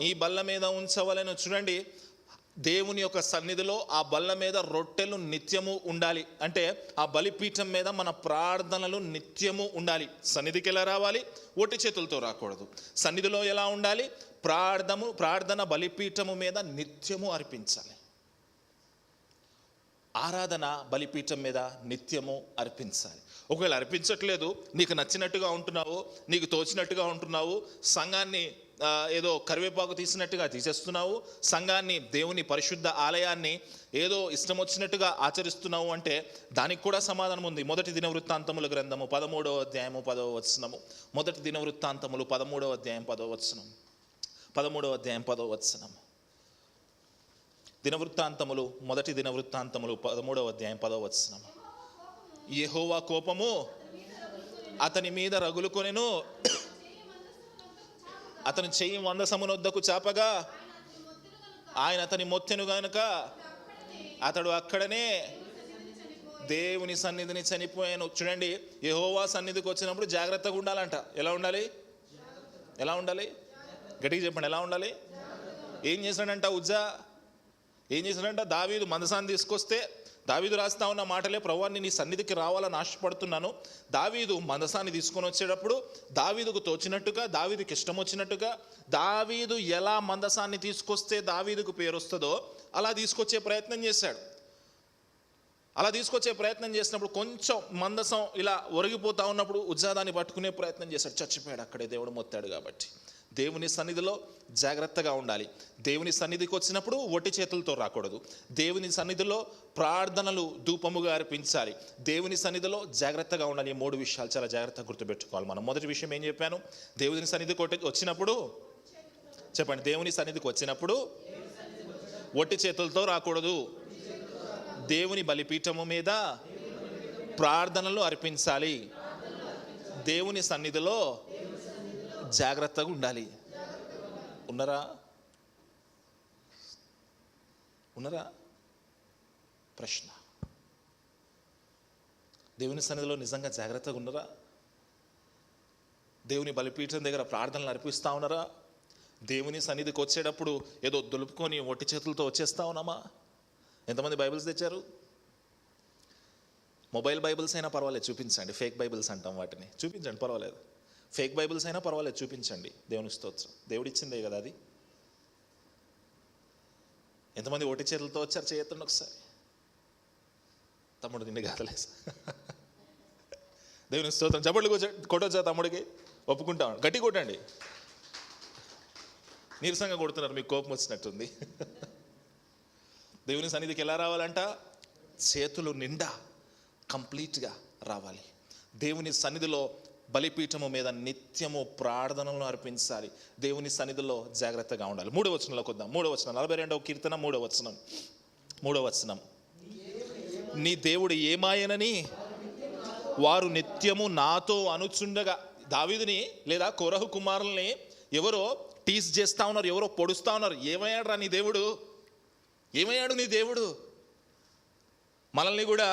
ఈ బల్ల మీద ఉంచవలెను. చూడండి, దేవుని యొక్క సన్నిధిలో ఆ బల్ల మీద రొట్టెలు నిత్యము ఉండాలి. అంటే ఆ బలిపీఠం మీద మన ప్రార్థనలు నిత్యము ఉండాలి. సన్నిధికి ఎలా రావాలి? ఒట్టి చేతులతో రాకూడదు. సన్నిధిలో ఎలా ఉండాలి? ప్రార్థన బలిపీఠము మీద నిత్యము అర్పించాలి. ఆరాధన బలిపీఠం మీద నిత్యము అర్పించాలి. ఒకవేళ అర్పించట్లేదు, నీకు నచ్చినట్టుగా ఉంటున్నావు, నీకు తోచినట్టుగా ఉంటున్నావు, సంఘాన్ని ఏదో కరివేపాకు తీసినట్టుగా తీసేస్తున్నావు, సంఘాన్ని, దేవుని పరిశుద్ధ ఆలయాన్ని ఏదో ఇష్టం వచ్చినట్టుగా ఆచరిస్తున్నావు అంటే దానికి కూడా సమాధానం ఉంది. మొదటి దినవృత్తాంతముల గ్రంథము 13వ అధ్యాయము 10వ వచనము. మొదటి దినవృత్తాంతములు 13వ అధ్యాయం 10వ వచనం. 13వ అధ్యాయం 10వ వచనము. దినవృత్తాంతములు, మొదటి దినవృత్తాంతములు 13వ అధ్యాయం 10వ వచనము. యెహోవా కోపము అతని మీద రగులుకొనెను, అతని చెయ్యి మందసమునొద్దకు చాపగా ఆయన అతని మొత్తెను గనుక అతడు అక్కడనే దేవుని సన్నిధిని చనిపోయాను. చూడండి, యెహోవా సన్నిధికి వచ్చినప్పుడు జాగ్రత్తగా ఉండాలంట. ఎలా ఉండాలి? ఎలా ఉండాలి? గట్టిగా చెప్పండి, ఎలా ఉండాలి? ఏం చేశాడంట ఉజ్జా? ఏం చేశాడంట? దావీదు మందసాన్ని తీసుకొస్తే దావీదు రాస్తా ఉన్న మాటలే, ప్రభువాన్ని నీ సన్నిధికి రావాలని ఆశపడుతున్నాను. దావీదు మందసాన్ని తీసుకొని వచ్చేటప్పుడు దావీదుకు తోచినట్టుగా, దావీదుకి ఇష్టం వచ్చినట్టుగా, దావీదు ఎలా మందసాన్ని తీసుకొస్తే దావీదుకు పేరు వస్తుందో అలా తీసుకొచ్చే ప్రయత్నం చేశాడు. అలా తీసుకొచ్చే ప్రయత్నం చేసినప్పుడు కొంచెం మందసం ఇలా ఒరిగిపోతా ఉన్నప్పుడు ఉజ్జాదాన్ని పట్టుకునే ప్రయత్నం చేశాడు. చచ్చిపోయాడు అక్కడే, దేవుడు మొత్తాడు కాబట్టి. దేవుని సన్నిధిలో జాగ్రత్తగా ఉండాలి. దేవుని సన్నిధికి వచ్చినప్పుడు ఒట్టి చేతులతో రాకూడదు. దేవుని సన్నిధిలో ప్రార్థనలు ధూపముగా అర్పించాలి. దేవుని సన్నిధిలో జాగ్రత్తగా ఉండాలి. ఈ 3 విషయాలు చాలా జాగ్రత్తగా గుర్తుపెట్టుకోవాలి మనం. మొదటి విషయం ఏం చెప్పాను? దేవుని సన్నిధికి వచ్చినప్పుడు, చెప్పండి, దేవుని సన్నిధికి వచ్చినప్పుడు ఒట్టి చేతులతో రాకూడదు. దేవుని బలిపీఠము మీద ప్రార్థనలు అర్పించాలి. దేవుని సన్నిధిలో జాగ్రత్తగా ఉండాలి. ఉన్నారా? ఉన్నారా? ప్రశ్న. దేవుని సన్నిధిలో నిజంగా జాగ్రత్తగా ఉన్నారా? దేవుని బలిపీఠం దగ్గర ప్రార్థనలు అర్పిస్తా ఉన్నారా? దేవుని సన్నిధికి వచ్చేటప్పుడు ఏదో దులుపుకొని ఒట్టి చేతులతో వచ్చేస్తా ఉన్నామా? ఎంతమంది బైబిల్స్ తెచ్చారు? మొబైల్ బైబిల్స్ అయినా పర్వాలేదు చూపించండి, ఫేక్ బైబిల్స్ అంటాం వాటిని, చూపించండి పర్వాలేదు. ఫేక్ బైబిల్స్ అయినా పర్వాలేదు చూపించండి. దేవుని స్తోత్రం, దేవుడిచ్చిందే కదా అది. ఎంతమంది ఒట్టి చేతులతో వచ్చారు చేయొద్దండి ఒకసారి. తమ్ముడు నిన్ను కాదలేదు. దేవుని స్తోత్రం. చప్పట్లు కొట్టొచ్చా తమ్ముడికి? ఒప్పుకుంటాం. గట్టి కొట్టండి. నీరసంగా కొడుతున్నారు, మీకు కోపం వచ్చినట్టుంది. దేవుని సన్నిధికి ఎలా రావాలంట? చేతులు నిండా కంప్లీట్గా రావాలి. దేవుని సన్నిధిలో బలిపీఠము మీద నిత్యము ప్రార్థనలు అర్పించాలి. దేవుని సన్నిధిలో జాగ్రత్తగా ఉండాలి. 3వ వచనంలోకి వద్దాం. 3వ వచనం, 42వ కీర్తన 3వ వచనం. 3వ వచనం, నీ దేవుడు ఏమాయనని వారు నిత్యము నాతో అనుచుండగా. దావీదుని లేదా కోరహు కుమారుల్ని ఎవరో టీస్ చేస్తా ఉన్నారు, ఎవరో పొడుస్తా ఉన్నారు. ఏమయ్యాడు రా నీ దేవుడు? ఏమయ్యాడు నీ దేవుడు? మనల్ని కూడా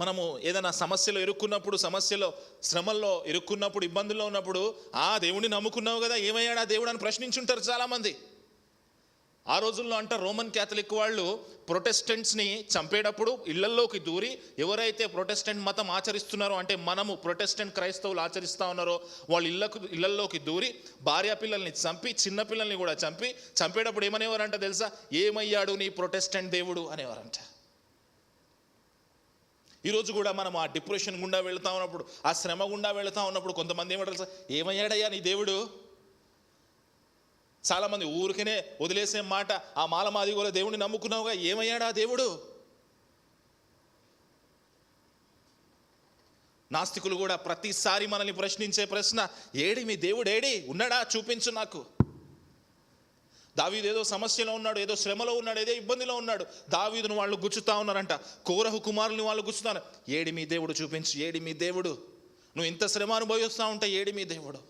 మనము ఏదైనా సమస్యలో ఇరుక్కున్నప్పుడు, సమస్యలో శ్రమల్లో ఇరుక్కున్నప్పుడు, ఇబ్బందుల్లో ఉన్నప్పుడు, ఆ దేవుడిని నమ్ముకున్నావు కదా, ఏమయ్యాడు ఆ దేవుడు అని ప్రశ్నించుంటారు చాలామంది. ఆ రోజుల్లో అంట రోమన్ క్యాథలిక్ వాళ్ళు ప్రొటెస్టెంట్స్ని చంపేటప్పుడు ఇళ్లల్లోకి దూరి, ఎవరైతే ప్రొటెస్టెంట్ మతం ఆచరిస్తున్నారో, అంటే మనము ప్రొటెస్టెంట్ క్రైస్తవులు ఆచరిస్తూ ఉన్నారో, వాళ్ళు ఇళ్లల్లోకి దూరి భార్య పిల్లల్ని చంపి, చిన్న పిల్లల్ని కూడా చంపేటప్పుడు ఏమనేవారంట తెలుసా? ఏమయ్యాడు నీ ప్రొటెస్టెంట్ దేవుడు అనేవారంట. ఈరోజు కూడా మనం ఆ డిప్రెషన్ గుండా వెళుతూ ఉన్నప్పుడు, ఆ శ్రమ గుండా వెళుతూ ఉన్నప్పుడు కొంతమంది ఏమంటారు? ఏమయ్యాడయ్యా నీ దేవుడు? చాలామంది ఊరికనే వదిలేసే మాట, ఆ మాలమాది కూడా దేవుడిని నమ్ముకున్నావుగా, ఏమయ్యాడా దేవుడు? నాస్తికులు కూడా ప్రతిసారి మనల్ని ప్రశ్నించే ప్రశ్న, ఏడి మీ దేవుడు, ఏడి ఉన్నాడా చూపించు నాకు. దావీదు ఏదో సమస్యలో ఉన్నాడు, ఏదో శ్రమలో ఉన్నాడు, ఏదో ఇబ్బందిలో ఉన్నాడు. దావీదును వాళ్ళు గుచ్చుతా ఉన్నారంట, కోరహు కుమారుల్ని వాళ్ళు గుచ్చుతారు. ఏడి మీ దేవుడు చూపించు, ఏడి మీ దేవుడు? నువ్వు ఇంత శ్రమ అనుభవిస్తూ ఉంటే ఏడి మీ దేవుడు?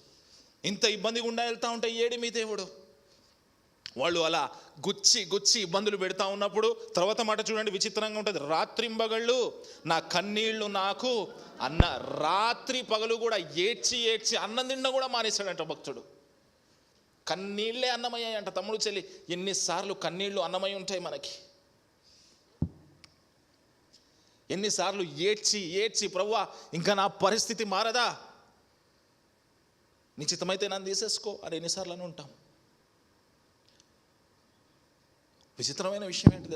ఇంత ఇబ్బంది గుండా వెళ్తూ ఉంటే ఏడి మీ దేవుడు? వాళ్ళు అలా గుచ్చి ఇబ్బందులు పెడతా ఉన్నప్పుడు తర్వాత మాట చూడండి, విచిత్రంగా ఉంటుంది. రాత్రింబగళ్ళు నా కన్నీళ్లు నాకు అన్న. రాత్రి పగలు కూడా ఏడ్చి అన్నం తిన్న కూడా మానేశాడంట భక్తుడు. కన్నీళ్లే అన్నమయ్యాయంట. తమ్ముడు చెల్లి, ఎన్నిసార్లు కన్నీళ్లు అన్నమై ఉంటాయి మనకి? ఎన్నిసార్లు ఏడ్చి ప్రభువా ఇంకా నా పరిస్థితి మారదా, నిశ్చితమైతే నన్ను తీసేసుకో అని ఎన్నిసార్లు అని ఉంటాం. విచిత్రమైన విషయం ఏంటి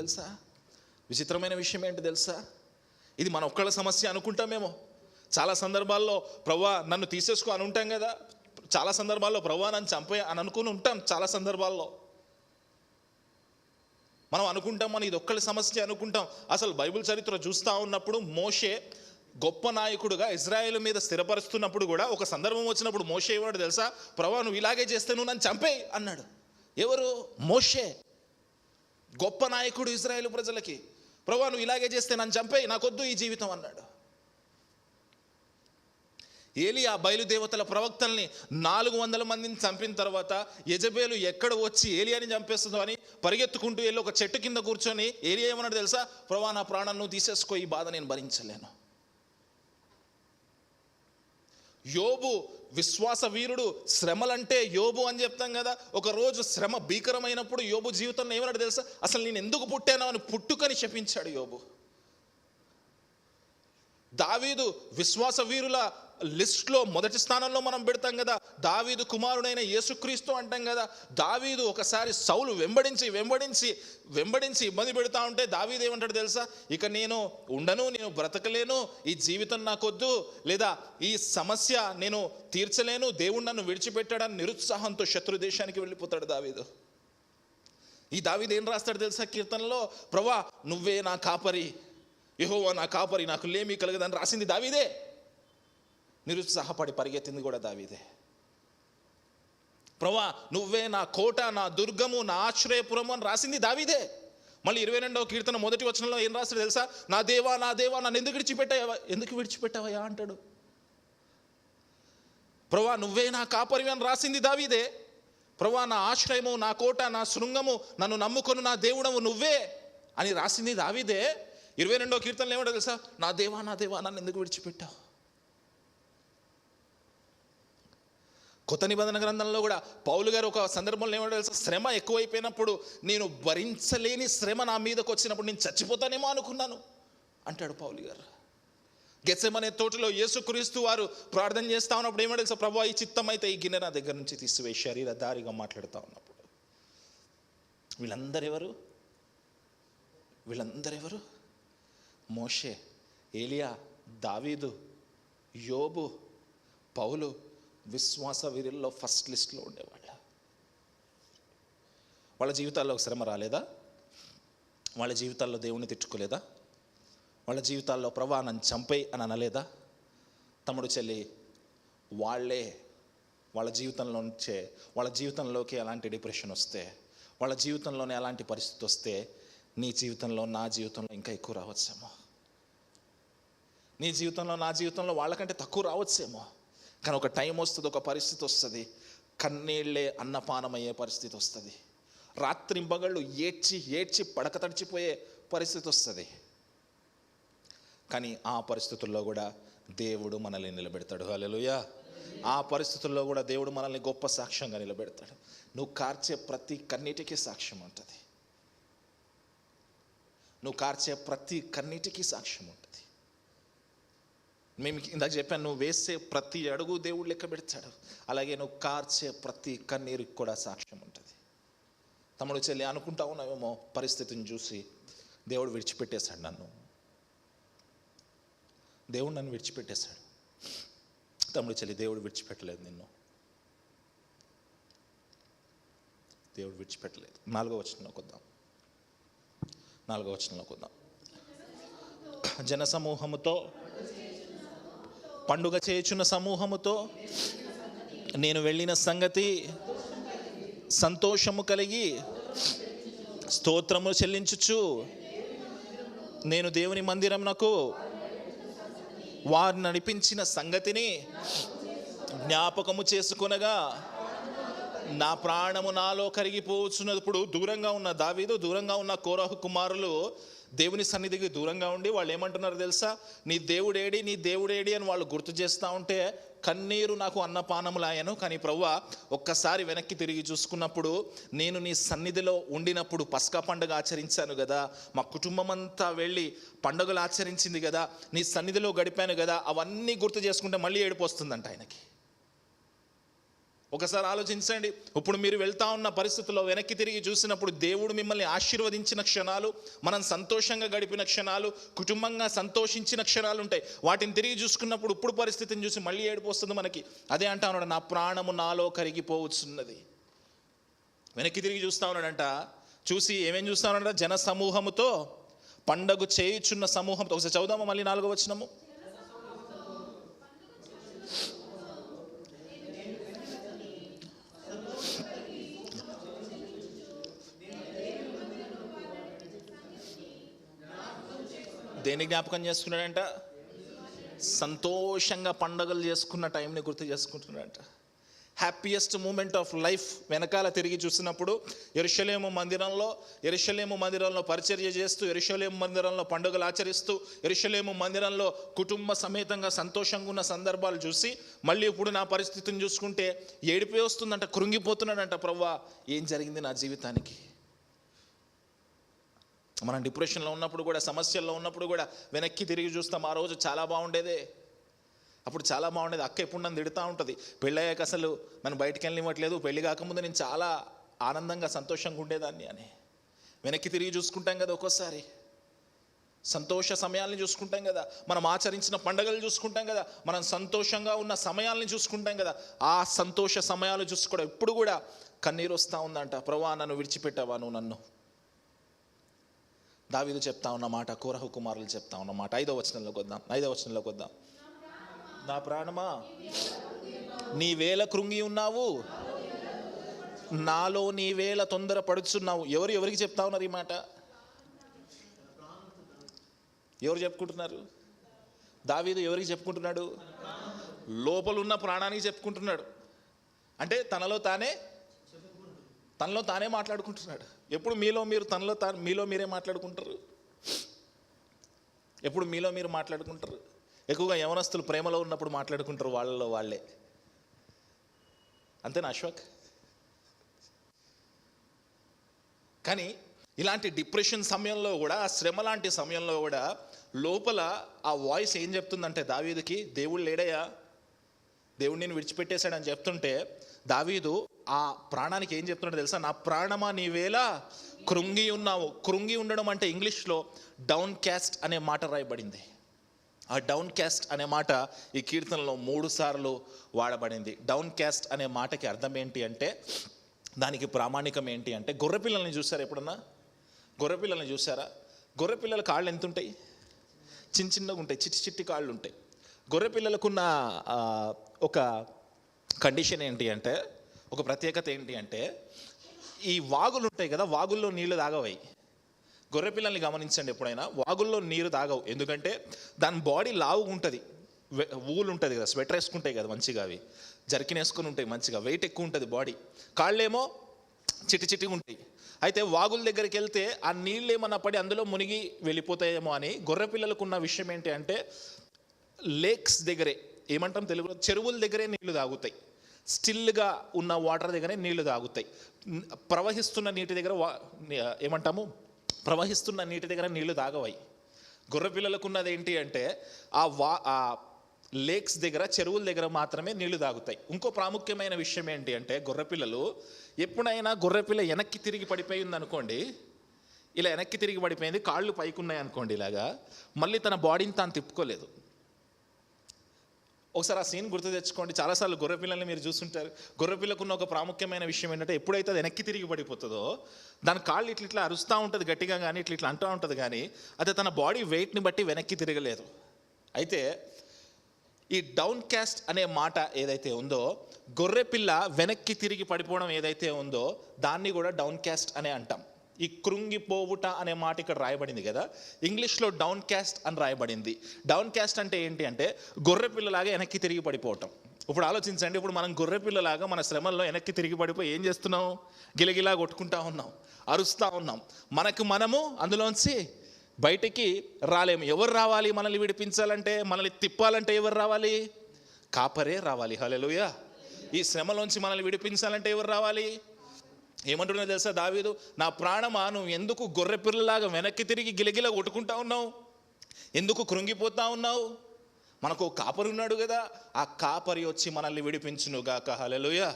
తెలుసా? ఇది మన ఒక్కళ్ళ సమస్య అనుకుంటామేమో. చాలా సందర్భాల్లో ప్రభువా నన్ను తీసేసుకో అని ఉంటాం కదా. చాలా సందర్భాల్లో ప్రభువా నన్ను చంపే అని అనుకుని ఉంటాం. చాలా సందర్భాల్లో మనం అనుకుంటాం మన ఇది ఒక్కళ్ళ సమస్య అనుకుంటాం. అసలు బైబిల్ చరిత్ర చూస్తూ ఉన్నప్పుడు మోషే గొప్ప నాయకుడుగా ఇజ్రాయేల్ మీద స్థిరపరుస్తున్నప్పుడు కూడా ఒక సందర్భం వచ్చినప్పుడు మోషే ఏమన్నాడు తెలుసా? ప్రభువా నువ్వు ఇలాగే చేస్తే నువ్వు నన్ను చంపేయి అన్నాడు. ఎవరు? మోషే. గొప్ప నాయకుడు ఇజ్రాయేల్ ప్రజలకి. ప్రభువా నువ్వు ఇలాగే చేస్తే నన్ను చంపేయి, నాకొద్దు ఈ జీవితం అన్నాడు. ఏలియా బయలుదేవతల ప్రవక్తల్ని 400 మందిని చంపిన తర్వాత యెజబేలు ఎక్కడ వచ్చి ఏలియాని చంపేస్తుందో అని పరిగెత్తుకుంటూ వెళ్ళి ఒక చెట్టు కింద కూర్చొని ఏలియా ఏమన్నాడు తెలుసా? ప్రభువా నా ప్రాణాన్ని నువ్వు తీసేసుకో, ఈ బాధ నేను భరించలేను. యోబు విశ్వాస వీరుడు. శ్రమలంటే యోబు అని చెప్తాం కదా. ఒక రోజు శ్రమ భీకరమైనప్పుడు యోబు జీవితంలో ఏమన్నాడు తెలుసా? అసలు నేను ఎందుకు పుట్టానో అని పుట్టుకని శపించాడు యోబు. దావీదు విశ్వాస వీరుల లిస్ట్లో మొదటి స్థానంలో మనం పెడతాం కదా. దావీదు కుమారుడైన యేసుక్రీస్తు అంటాం కదా. దావీదు ఒకసారి సౌలు వెంబడించి ఇబ్బంది పెడతా ఉంటే దావీదు ఏమంటాడు తెలుసా? ఇక నేను ఉండను, నేను బ్రతకలేను, ఈ జీవితం నాకొద్దు, లేదా ఈ సమస్య నేను తీర్చలేను, దేవుడు నన్ను విడిచిపెట్టాడని నిరుత్సాహంతో శత్రు దేశానికి వెళ్ళిపోతాడు దావీదు. ఈ దావీదు ఏం రాస్తాడు తెలుసా కీర్తనలో? ప్రభువా నువ్వే నా కాపరి, యెహోవా నా కాపరి, నాకు లేమి కలగదని రాసింది దావీదే. నిరుత్సాహపడి పరిగెత్తింది కూడా దావీదే. ప్రభువా నువ్వే నా కోట, నా దుర్గము, నా ఆశ్రయపురము అని రాసింది దావీదే. మళ్ళీ 22వ కీర్తన మొదటి వచనంలో ఏం రాస్తాడు తెలుసా? నా దేవా నన్ను ఎందుకు విడిచిపెట్టావయ్యా అంటాడు. ప్రభువా నువ్వే నా కాపరి అని రాసింది దావీదే. ప్రభువా నా ఆశ్రయము, నా కోట, నా శృంగము, నన్ను నమ్ముకొను నా దేవుడము నువ్వే అని రాసింది దావీదే. 22వ కీర్తనలో ఏమంటాడు తెలుసా? నా దేవా నన్ను ఎందుకు విడిచిపెట్టావు. కొత్త నిబంధన గ్రంథంలో కూడా పౌలు గారు ఒక సందర్భంలో ఏమంటాడు తెలుసా? శ్రమ ఎక్కువైపోయినప్పుడు, నేను భరించలేని శ్రమ నా మీదకి వచ్చినప్పుడు నేను చచ్చిపోతానేమో అనుకున్నాను అంటాడు పౌలు గారు. గెత్సెమనే తోటలో యేసుక్రీస్తు వారు ప్రార్థన చేస్తా ఉన్నప్పుడు ఏమో తెలుసా, ప్రభువా ఈ చిత్తం అయితే ఈ గిన్నె నా దగ్గర నుంచి తీసివేయి, శరీరధారిగా మాట్లాడుతూ ఉన్నప్పుడు. వీళ్ళందరెవరు? మోషే, ఏలియా, దావీదు, యోబు, పౌలు, విశ్వాస వీరుల్లో ఫస్ట్ లిస్ట్లో ఉండేవాళ్ళ. వాళ్ళ జీవితాల్లో ఒక శ్రమ రాలేదా? వాళ్ళ జీవితాల్లో దేవుణ్ణి తిట్టుకోలేదా? వాళ్ళ జీవితాల్లో ప్రభా నన్ను చంపేయి అని అనలేదా? తమ్ముడు చెల్లి, వాళ్ళ జీవితంలోకి ఎలాంటి డిప్రెషన్ వస్తే, వాళ్ళ జీవితంలోనే ఎలాంటి పరిస్థితి వస్తే, నీ జీవితంలో నా జీవితంలో ఇంకా ఎక్కువ రావచ్చేమో. నీ జీవితంలో నా జీవితంలో వాళ్ళకంటే తక్కువ రావచ్చేమో. కానీ ఒక టైం వస్తుంది, ఒక పరిస్థితి వస్తుంది, కన్నీళ్ళే అన్నపానమయ్యే పరిస్థితి వస్తుంది. రాత్రింబగళ్ళు ఏడ్చి పడక తడిచిపోయే పరిస్థితి వస్తుంది. కానీ ఆ పరిస్థితుల్లో కూడా దేవుడు మనల్ని నిలబెడతాడు. హల్లెలూయా. ఆ పరిస్థితుల్లో కూడా దేవుడు మనల్ని గొప్ప సాక్ష్యంగా నిలబెడతాడు. నువ్వు కార్చే ప్రతి కన్నీటికి సాక్ష్యం ఉంటుంది. మేము ఇందాక చెప్పాను, నువ్వు వేసే ప్రతి అడుగు దేవుడు లెక్క పెడతాడు. అలాగే నువ్వు కార్చే ప్రతి కన్నీరుకి కూడా సాక్ష్యం ఉంటుంది. తమ్ముడు చెల్లి, అనుకుంటా ఉన్నావేమో పరిస్థితిని చూసి దేవుడు విడిచిపెట్టేశాడు నన్ను. దేవుడు నన్ను విడిచిపెట్టేశాడు. తమ్ముడు చెల్లి, దేవుడు విడిచిపెట్టలేదు నిన్ను. దేవుడు విడిచిపెట్టలేదు. 4వ వచనంలోకి వద్దాం. జన సమూహముతో, పండుగ చేయుచున్న సమూహముతో నేను వెళ్ళిన సంగతి సంతోషము కలిగి స్తోత్రము చెల్లించుచు నేను దేవుని మందిరమునకు వారు నడిపించిన సంగతిని జ్ఞాపకము చేసుకొనగా నా ప్రాణము నాలో కరిగిపోవచ్చున్నప్పుడు దూరంగా ఉన్న దావీదు, దూరంగా ఉన్న కోరహు కుమారులు దేవుని సన్నిధికి దూరంగా ఉండి వాళ్ళు ఏమంటున్నారు తెలుసా? నీ దేవుడేడి అని వాళ్ళు గుర్తు చేస్తూ ఉంటే కన్నీరు నాకు అన్నపానములాయను. కానీ ప్రభువా, ఒక్కసారి వెనక్కి తిరిగి చూసుకున్నప్పుడు నేను నీ సన్నిధిలో ఉండినప్పుడు పస్కా పండుగ ఆచరించాను కదా, మా కుటుంబం అంతా వెళ్ళి పండుగలు ఆచరించింది కదా, నీ సన్నిధిలో గడిపాను కదా, అవన్నీ గుర్తు చేసుకుంటే మళ్ళీ ఏడుపు వస్తుందంట ఆయనకి. ఒకసారి ఆలోచించండి. ఇప్పుడు మీరు వెళ్తా ఉన్న పరిస్థితుల్లో వెనక్కి తిరిగి చూసినప్పుడు దేవుడు మిమ్మల్ని ఆశీర్వదించిన క్షణాలు, మనం సంతోషంగా గడిపిన క్షణాలు, కుటుంబంగా సంతోషించిన క్షణాలు ఉంటాయి. వాటిని తిరిగి చూసుకున్నప్పుడు ఇప్పుడు పరిస్థితిని చూసి మళ్ళీ ఏడుపు వస్తుంది మనకి. అదే అంటా ఉన్నాడు, నా ప్రాణము నాలో కరిగిపోవచ్చున్నది. వెనక్కి తిరిగి చూస్తా ఉన్నాడంట. చూసి ఏమేం చూస్తా ఉన్నాడంట? జన సమూహముతో, పండగ చేయుచున్న సమూహంతో. ఒకసారి చదువుదామా మళ్ళీ 4వ వచనము. దేని జ్ఞాపకం చేసుకున్నాడంట? సంతోషంగా పండగలు చేసుకున్న టైంని గుర్తు చేసుకుంటున్నాడంట. హ్యాపీయెస్ట్ మూమెంట్ ఆఫ్ లైఫ్ వెనకాల తిరిగి చూసినప్పుడు యెరూషలేము మందిరంలో పరిచర్య చేస్తూ, యెరూషలేము మందిరంలో పండుగలు ఆచరిస్తూ, యెరూషలేము మందిరంలో కుటుంబ సమేతంగా సంతోషంగా ఉన్న సందర్భాలు చూసి మళ్ళీ ఇప్పుడు నా పరిస్థితిని చూసుకుంటే ఏడిపే వస్తుందంట, కృంగిపోతున్నాడంట. ప్రభువా, ఏం జరిగింది నా జీవితానికి? మనం డిప్రెషన్లో ఉన్నప్పుడు కూడా, సమస్యల్లో ఉన్నప్పుడు కూడా వెనక్కి తిరిగి చూస్తాం. ఆ రోజు చాలా బాగుండేదే, అప్పుడు చాలా బాగుండేది. అక్క ఎప్పుడు నన్ను తిడుతూ ఉంటుంది, పెళ్ళయ్యాక అసలు నన్ను బయటికి వెళ్ళనివ్వట్లేదు, పెళ్ళి కాకముందు నేను చాలా ఆనందంగా సంతోషంగా ఉండేదాన్ని అని. వెనక్కి తిరిగి చూసుకుంటాం కదా, ఒక్కోసారి సంతోష సమయాల్ని చూసుకుంటాం కదా, మనం ఆచరించిన పండుగలు చూసుకుంటాం కదా, మనం సంతోషంగా ఉన్న సమయాల్ని చూసుకుంటాం కదా. ఆ సంతోష సమయాలు చూసుకోవడం ఇప్పుడు కూడా కన్నీరు వస్తూ ఉందంట. ప్రభువా, నన్ను విడిచిపెట్టావా నువ్వు నన్ను? దావీదు చెప్తా ఉన్నమాట, కోరహు కుమారులు చెప్తా ఉన్నమాట. 5వ వచనంలోకి వద్దాం. నా ప్రాణమా, నీవేళ కృంగి ఉన్నావు, నాలో నీవేళ తొందర పడుచున్నావు. ఎవరికి చెప్తా ఉన్నారు ఈ మాట? ఎవరు చెప్పుకుంటున్నారు? దావీదు ఎవరికి చెప్పుకుంటున్నాడు? లోపలున్న ప్రాణానికి చెప్పుకుంటున్నాడు. అంటే తనలో తానే మాట్లాడుకుంటున్నాడు. ఎప్పుడు మీలో మీరే మాట్లాడుకుంటారు. ఎప్పుడు మీలో మీరు మాట్లాడుకుంటారు. ఎక్కువగా యవనస్తులు ప్రేమలో ఉన్నప్పుడు మాట్లాడుకుంటారు వాళ్ళలో వాళ్ళే. అంతేనా అశ్వక్? కానీ ఇలాంటి డిప్రెషన్ సమయంలో కూడా, ఆ శ్రమ లాంటి సమయంలో కూడా లోపల ఆ వాయిస్ ఏం చెప్తుందంటే దావీదుకి, దేవుడు లేడయ్యా, దేవుడు నేను విడిచిపెట్టేశాడని చెప్తుంటే దావీదు ఆ ప్రాణానికి ఏం చెప్తున్నాడో తెలుసా? నా ప్రాణమా నీవేలా కృంగి ఉన్నావు. కృంగి ఉండడం అంటే ఇంగ్లీష్లో డౌన్ క్యాస్ట్ అనే మాట రాయబడింది. ఆ డౌన్ క్యాస్ట్ అనే మాట ఈ కీర్తనలో 3 సార్లు వాడబడింది. డౌన్ క్యాస్ట్ అనే మాటకి అర్థం ఏంటి అంటే, దానికి ప్రామాణికం ఏంటి అంటే, గొర్రెపిల్లల్ని చూసారా ఎప్పుడన్నా? గొర్రెపిల్లల్ని చూసారా? గొర్రెపిల్లల కాళ్ళు ఎంత ఉంటాయి? చిన్నగా ఉంటాయి, చిట్టి కాళ్ళు ఉంటాయి. గొర్రెపిల్లలకున్న ఒక కండిషన్ ఏంటి అంటే, ఒక ప్రత్యేకత ఏంటి అంటే, ఈ వాగులు ఉంటాయి కదా, వాగుల్లో నీళ్లు తాగవై. గొర్రెపిల్లల్ని గమనించండి, ఎప్పుడైనా వాగుల్లో నీరు తాగవు. ఎందుకంటే దాని బాడీ లావుగా ఉంటుంది, ఊలు ఉంటుంది కదా, స్వెటర్ వేసుకుంటాయి కదా మంచిగా, అవి జర్కిన్ వేసుకుని ఉంటాయి మంచిగా, వెయిట్ ఎక్కువ ఉంటుంది బాడీ. కాళ్ళేమో చిట్టిగా ఉంటాయి. అయితే వాగుల దగ్గరికి వెళ్తే ఆ నీళ్ళు ఏమన్నా పడి అందులో మునిగి వెళ్ళిపోతాయేమో అని గొర్రెపిల్లలకు ఉన్న విషయం ఏంటి అంటే, లేక్స్ దగ్గరే, ఏమంటాం తెలుగులో, చెరువుల దగ్గరే నీళ్లు తాగుతాయి. స్టిల్గా ఉన్న వాటర్ దగ్గరే నీళ్లు తాగుతాయి. ప్రవహిస్తున్న నీటి దగ్గర ఏమంటాము, ప్రవహిస్తున్న నీటి దగ్గర నీళ్లు తాగవై. గొర్రెపిల్లలకు ఉన్నది ఏంటి అంటే, ఆ లేక్స్ దగ్గర, చెరువుల దగ్గర మాత్రమే నీళ్లు తాగుతాయి. ఇంకో ప్రాముఖ్యమైన విషయం ఏంటి అంటే, గొర్రెపిల్లలు ఎప్పుడైనా గొర్రెపిల్ల వెనక్కి తిరిగి పడిపోయింది అనుకోండి, ఇలా వెనక్కి తిరిగి పడిపోయింది, కాళ్ళు పైకి ఉన్నాయి అనుకోండి, ఇలాగా మళ్ళీ తన బాడీని తాను తిప్పుకోలేదు. ఒకసారి ఆ సీన్ గుర్తు తెచ్చుకోండి. చాలాసార్లు గొర్రెపిల్లల్ని మీరు చూస్తుంటారు. గొర్రెపిల్లకున్న ఒక ప్రాముఖ్యమైన విషయం ఏంటంటే, ఎప్పుడైతే అది వెనక్కి తిరిగి పడిపోతుందో దాని కాళ్ళు ఇట్లా అరుస్తూ ఉంటుంది గట్టిగా, కానీ ఇట్లా అంటూ ఉంటుంది, కానీ అది తన బాడీ వెయిట్ని బట్టి వెనక్కి తిరగలేదు. అయితే ఈ డౌన్ క్యాస్ట్ అనే మాట ఏదైతే ఉందో, గొర్రెపిల్ల వెనక్కి తిరిగి పడిపోవడం ఏదైతే ఉందో దాన్ని కూడా డౌన్ క్యాస్ట్ అనే అంటాం. ఈ కృంగిపోవుట అనే మాట ఇక్కడ రాయబడింది కదా, ఇంగ్లీష్లో డౌన్ క్యాస్ట్ అని రాయబడింది. డౌన్ క్యాస్ట్ అంటే ఏంటి అంటే, గొర్రెపిల్లలాగా వెనక్కి తిరిగి పడిపోవటం. ఇప్పుడు ఆలోచించండి, ఇప్పుడు మనం గొర్రెపిల్లలాగా మన శ్రమల్లో వెనక్కి తిరిగి పడిపోయి ఏం చేస్తున్నాం? గిలగిలా కొట్టుకుంటా ఉన్నాం, అరుస్తూ ఉన్నాం. మనము అందులోంచి బయటికి రాలేము. ఎవరు రావాలి మనల్ని విడిపించాలంటే? మనల్ని తిప్పాలంటే ఎవరు రావాలి? కాపరే రావాలి. హల్లెలూయా. ఈ శ్రమలోంచి మనల్ని విడిపించాలంటే ఎవరు రావాలి? ఏమంటున్నా తెలుసా దావీదు? నా ప్రాణమా, నువ్వు ఎందుకు గొర్రెపిల్లలాగా వెనక్కి తిరిగి గిలగిలా కొట్టుకుంటా ఉన్నావు? ఎందుకు కృంగిపోతా ఉన్నావు? మనకు కాపరి ఉన్నాడు కదా, ఆ కాపరి వచ్చి మనల్ని విడిపించునుగాక. హల్లెలూయా.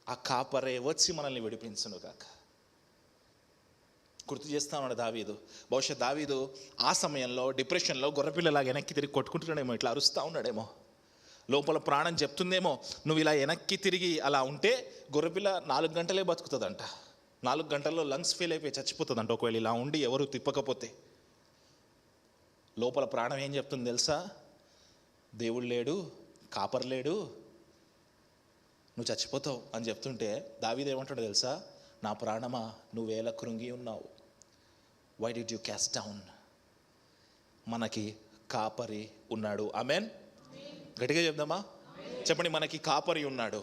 ఆ కాపరే వచ్చి మనల్ని విడిపించునుగాక. గుర్తు చేస్తా ఉన్నాడు దావీదు. బహుశా దావీదు ఆ సమయంలో డిప్రెషన్లో గొర్రెపిల్లలాగా వెనక్కి తిరిగి కొట్టుకుంటున్నాడేమో, ఇట్లా అరుస్తూ ఉన్నాడేమో. లోపల ప్రాణం చెప్తుందేమో, నువ్వు ఇలా వెనక్కి తిరిగి అలా ఉంటే గొర్రెపిల్ల 4 గంటలే బతుకుతుందంట. 4 గంటల్లో లంగ్స్ ఫెయిల్ అయిపోయి చచ్చిపోతుందంట, ఒకవేళ ఇలా ఉండి ఎవరు తిప్పకపోతే. లోపల ప్రాణం ఏం చెప్తుంది తెలుసా? దేవుడు లేడు, కాపర్ లేడు, నువ్వు చచ్చిపోతావు అని చెప్తుంటే దావీదు ఏమంటాడు తెలుసా? నా ప్రాణమా, నువ్వేలా కృంగి ఉన్నావు. Why did you cast down? మనకి కాపరి ఉన్నాడు. ఆమెన్. గట్టిగా చెప్దామా? చెప్పండి, మనకి కాపరి ఉన్నాడు,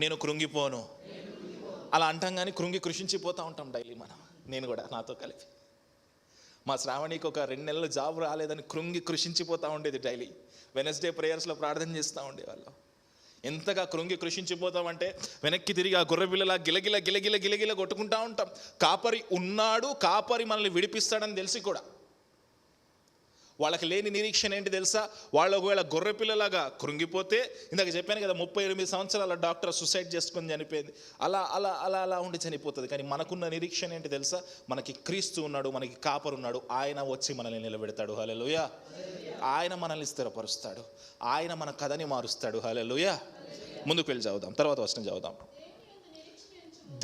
నేను కృంగిపోను. అలా అంటాం కానీ కృషించిపోతూ ఉంటాం డైలీ మనం. నేను కూడా నాతో కలిపి మా శ్రావణికి ఒక 2 నెలలు జాబ్ రాలేదని కృషించిపోతూ ఉండేది. డైలీ వెనస్డే ప్రేయర్స్లో ప్రార్థన చేస్తూ ఉండేవాళ్ళం. ఎంతగా కృషించిపోతామంటే వెనక్కి తిరిగి ఆ గొర్రెపిల్లలా గిలగిల కొట్టుకుంటూ ఉంటాం. కాపరి ఉన్నాడు, కాపరి మనల్ని విడిపిస్తాడని తెలిసి కూడా వాళ్ళకి లేని నిరీక్షణ ఏంటి తెలుసా? వాళ్ళు ఒకవేళ గొర్రెపిల్లలాగా కృంగిపోతే, ఇందాక చెప్పాను కదా 38 సంవత్సరాల డాక్టర్ సూసైడ్ చేసుకొని చనిపోయింది, అలా ఉండి చనిపోతుంది. కానీ మనకున్న నిరీక్షణ ఏంటి తెలుసా? మనకి క్రీస్తు ఉన్నాడు, మనకి కాపరు ఉన్నాడు, ఆయన వచ్చి మనల్ని నిలబెడతాడు. హల్లెలూయా. ఆయన మనల్ని స్థిరపరుస్తాడు, ఆయన మన కథని మారుస్తాడు. హల్లెలూయా. ముందుకు వెళ్ళి చదువుదాం, తర్వాత వచనం చదువుదాం.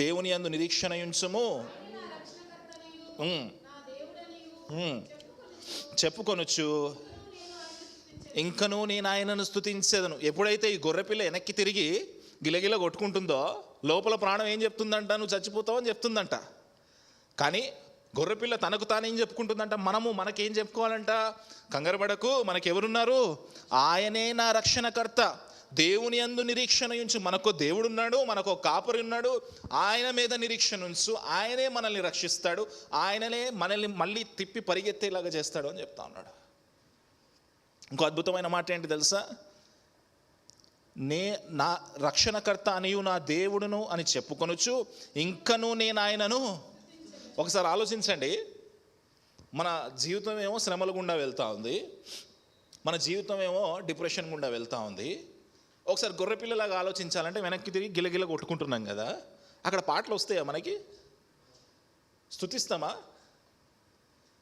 దేవుని యందు నిరీక్షణ ఉంచుము, చెప్పుకొనొచ్చు, ఇంకనూ నేను ఆయనను స్తుతించేదను. ఎప్పుడైతే ఈ గొర్రెపిల్ల వెనక్కి తిరిగి గిలగిల కొట్టుకుంటుందో లోపల ప్రాణం ఏం చెప్తుందంట? నువ్వు చచ్చిపోతావు అని చెప్తుందంట. కానీ గొర్రెపిల్ల తనకు తానేం చెప్పుకుంటుందంట? మనకేం చెప్పుకోవాలంట? కంగారుపడకు, మనకెవరున్నారు? ఆయనే నా రక్షణకర్త. దేవుని యందు నిరీక్షణ ఉంచు. మనకు దేవుడున్నాడు, మనకు కాపరి ఉన్నాడు, ఆయన మీద నిరీక్షణ ఉంచు. ఆయనే మనల్ని రక్షిస్తాడు, ఆయననే మనల్ని మళ్ళీ తిప్పి పరిగెత్తేలాగా చేస్తాడు అని చెప్తా ఉన్నాడు. ఇంకో అద్భుతమైన మాట ఏంటి తెలుసా? నా రక్షణకర్త అనియు నా దేవుడును అని చెప్పుకొనుచు ఇంకను నేను ఆయనను. ఒకసారి ఆలోచించండి, మన జీవితం ఏమో శ్రమల గుండా వెళ్తూ ఉంది, మన జీవితం ఏమో డిప్రెషన్ గుండా వెళ్తూ ఉంది. ఒకసారి గొర్రెపిల్లలాగా ఆలోచించాలంటే వెనక్కి తిరిగి గిలగిల కొట్టుకుంటున్నాం కదా, అక్కడ పాటలు వస్తాయా మనకి? స్తుతిస్తామా?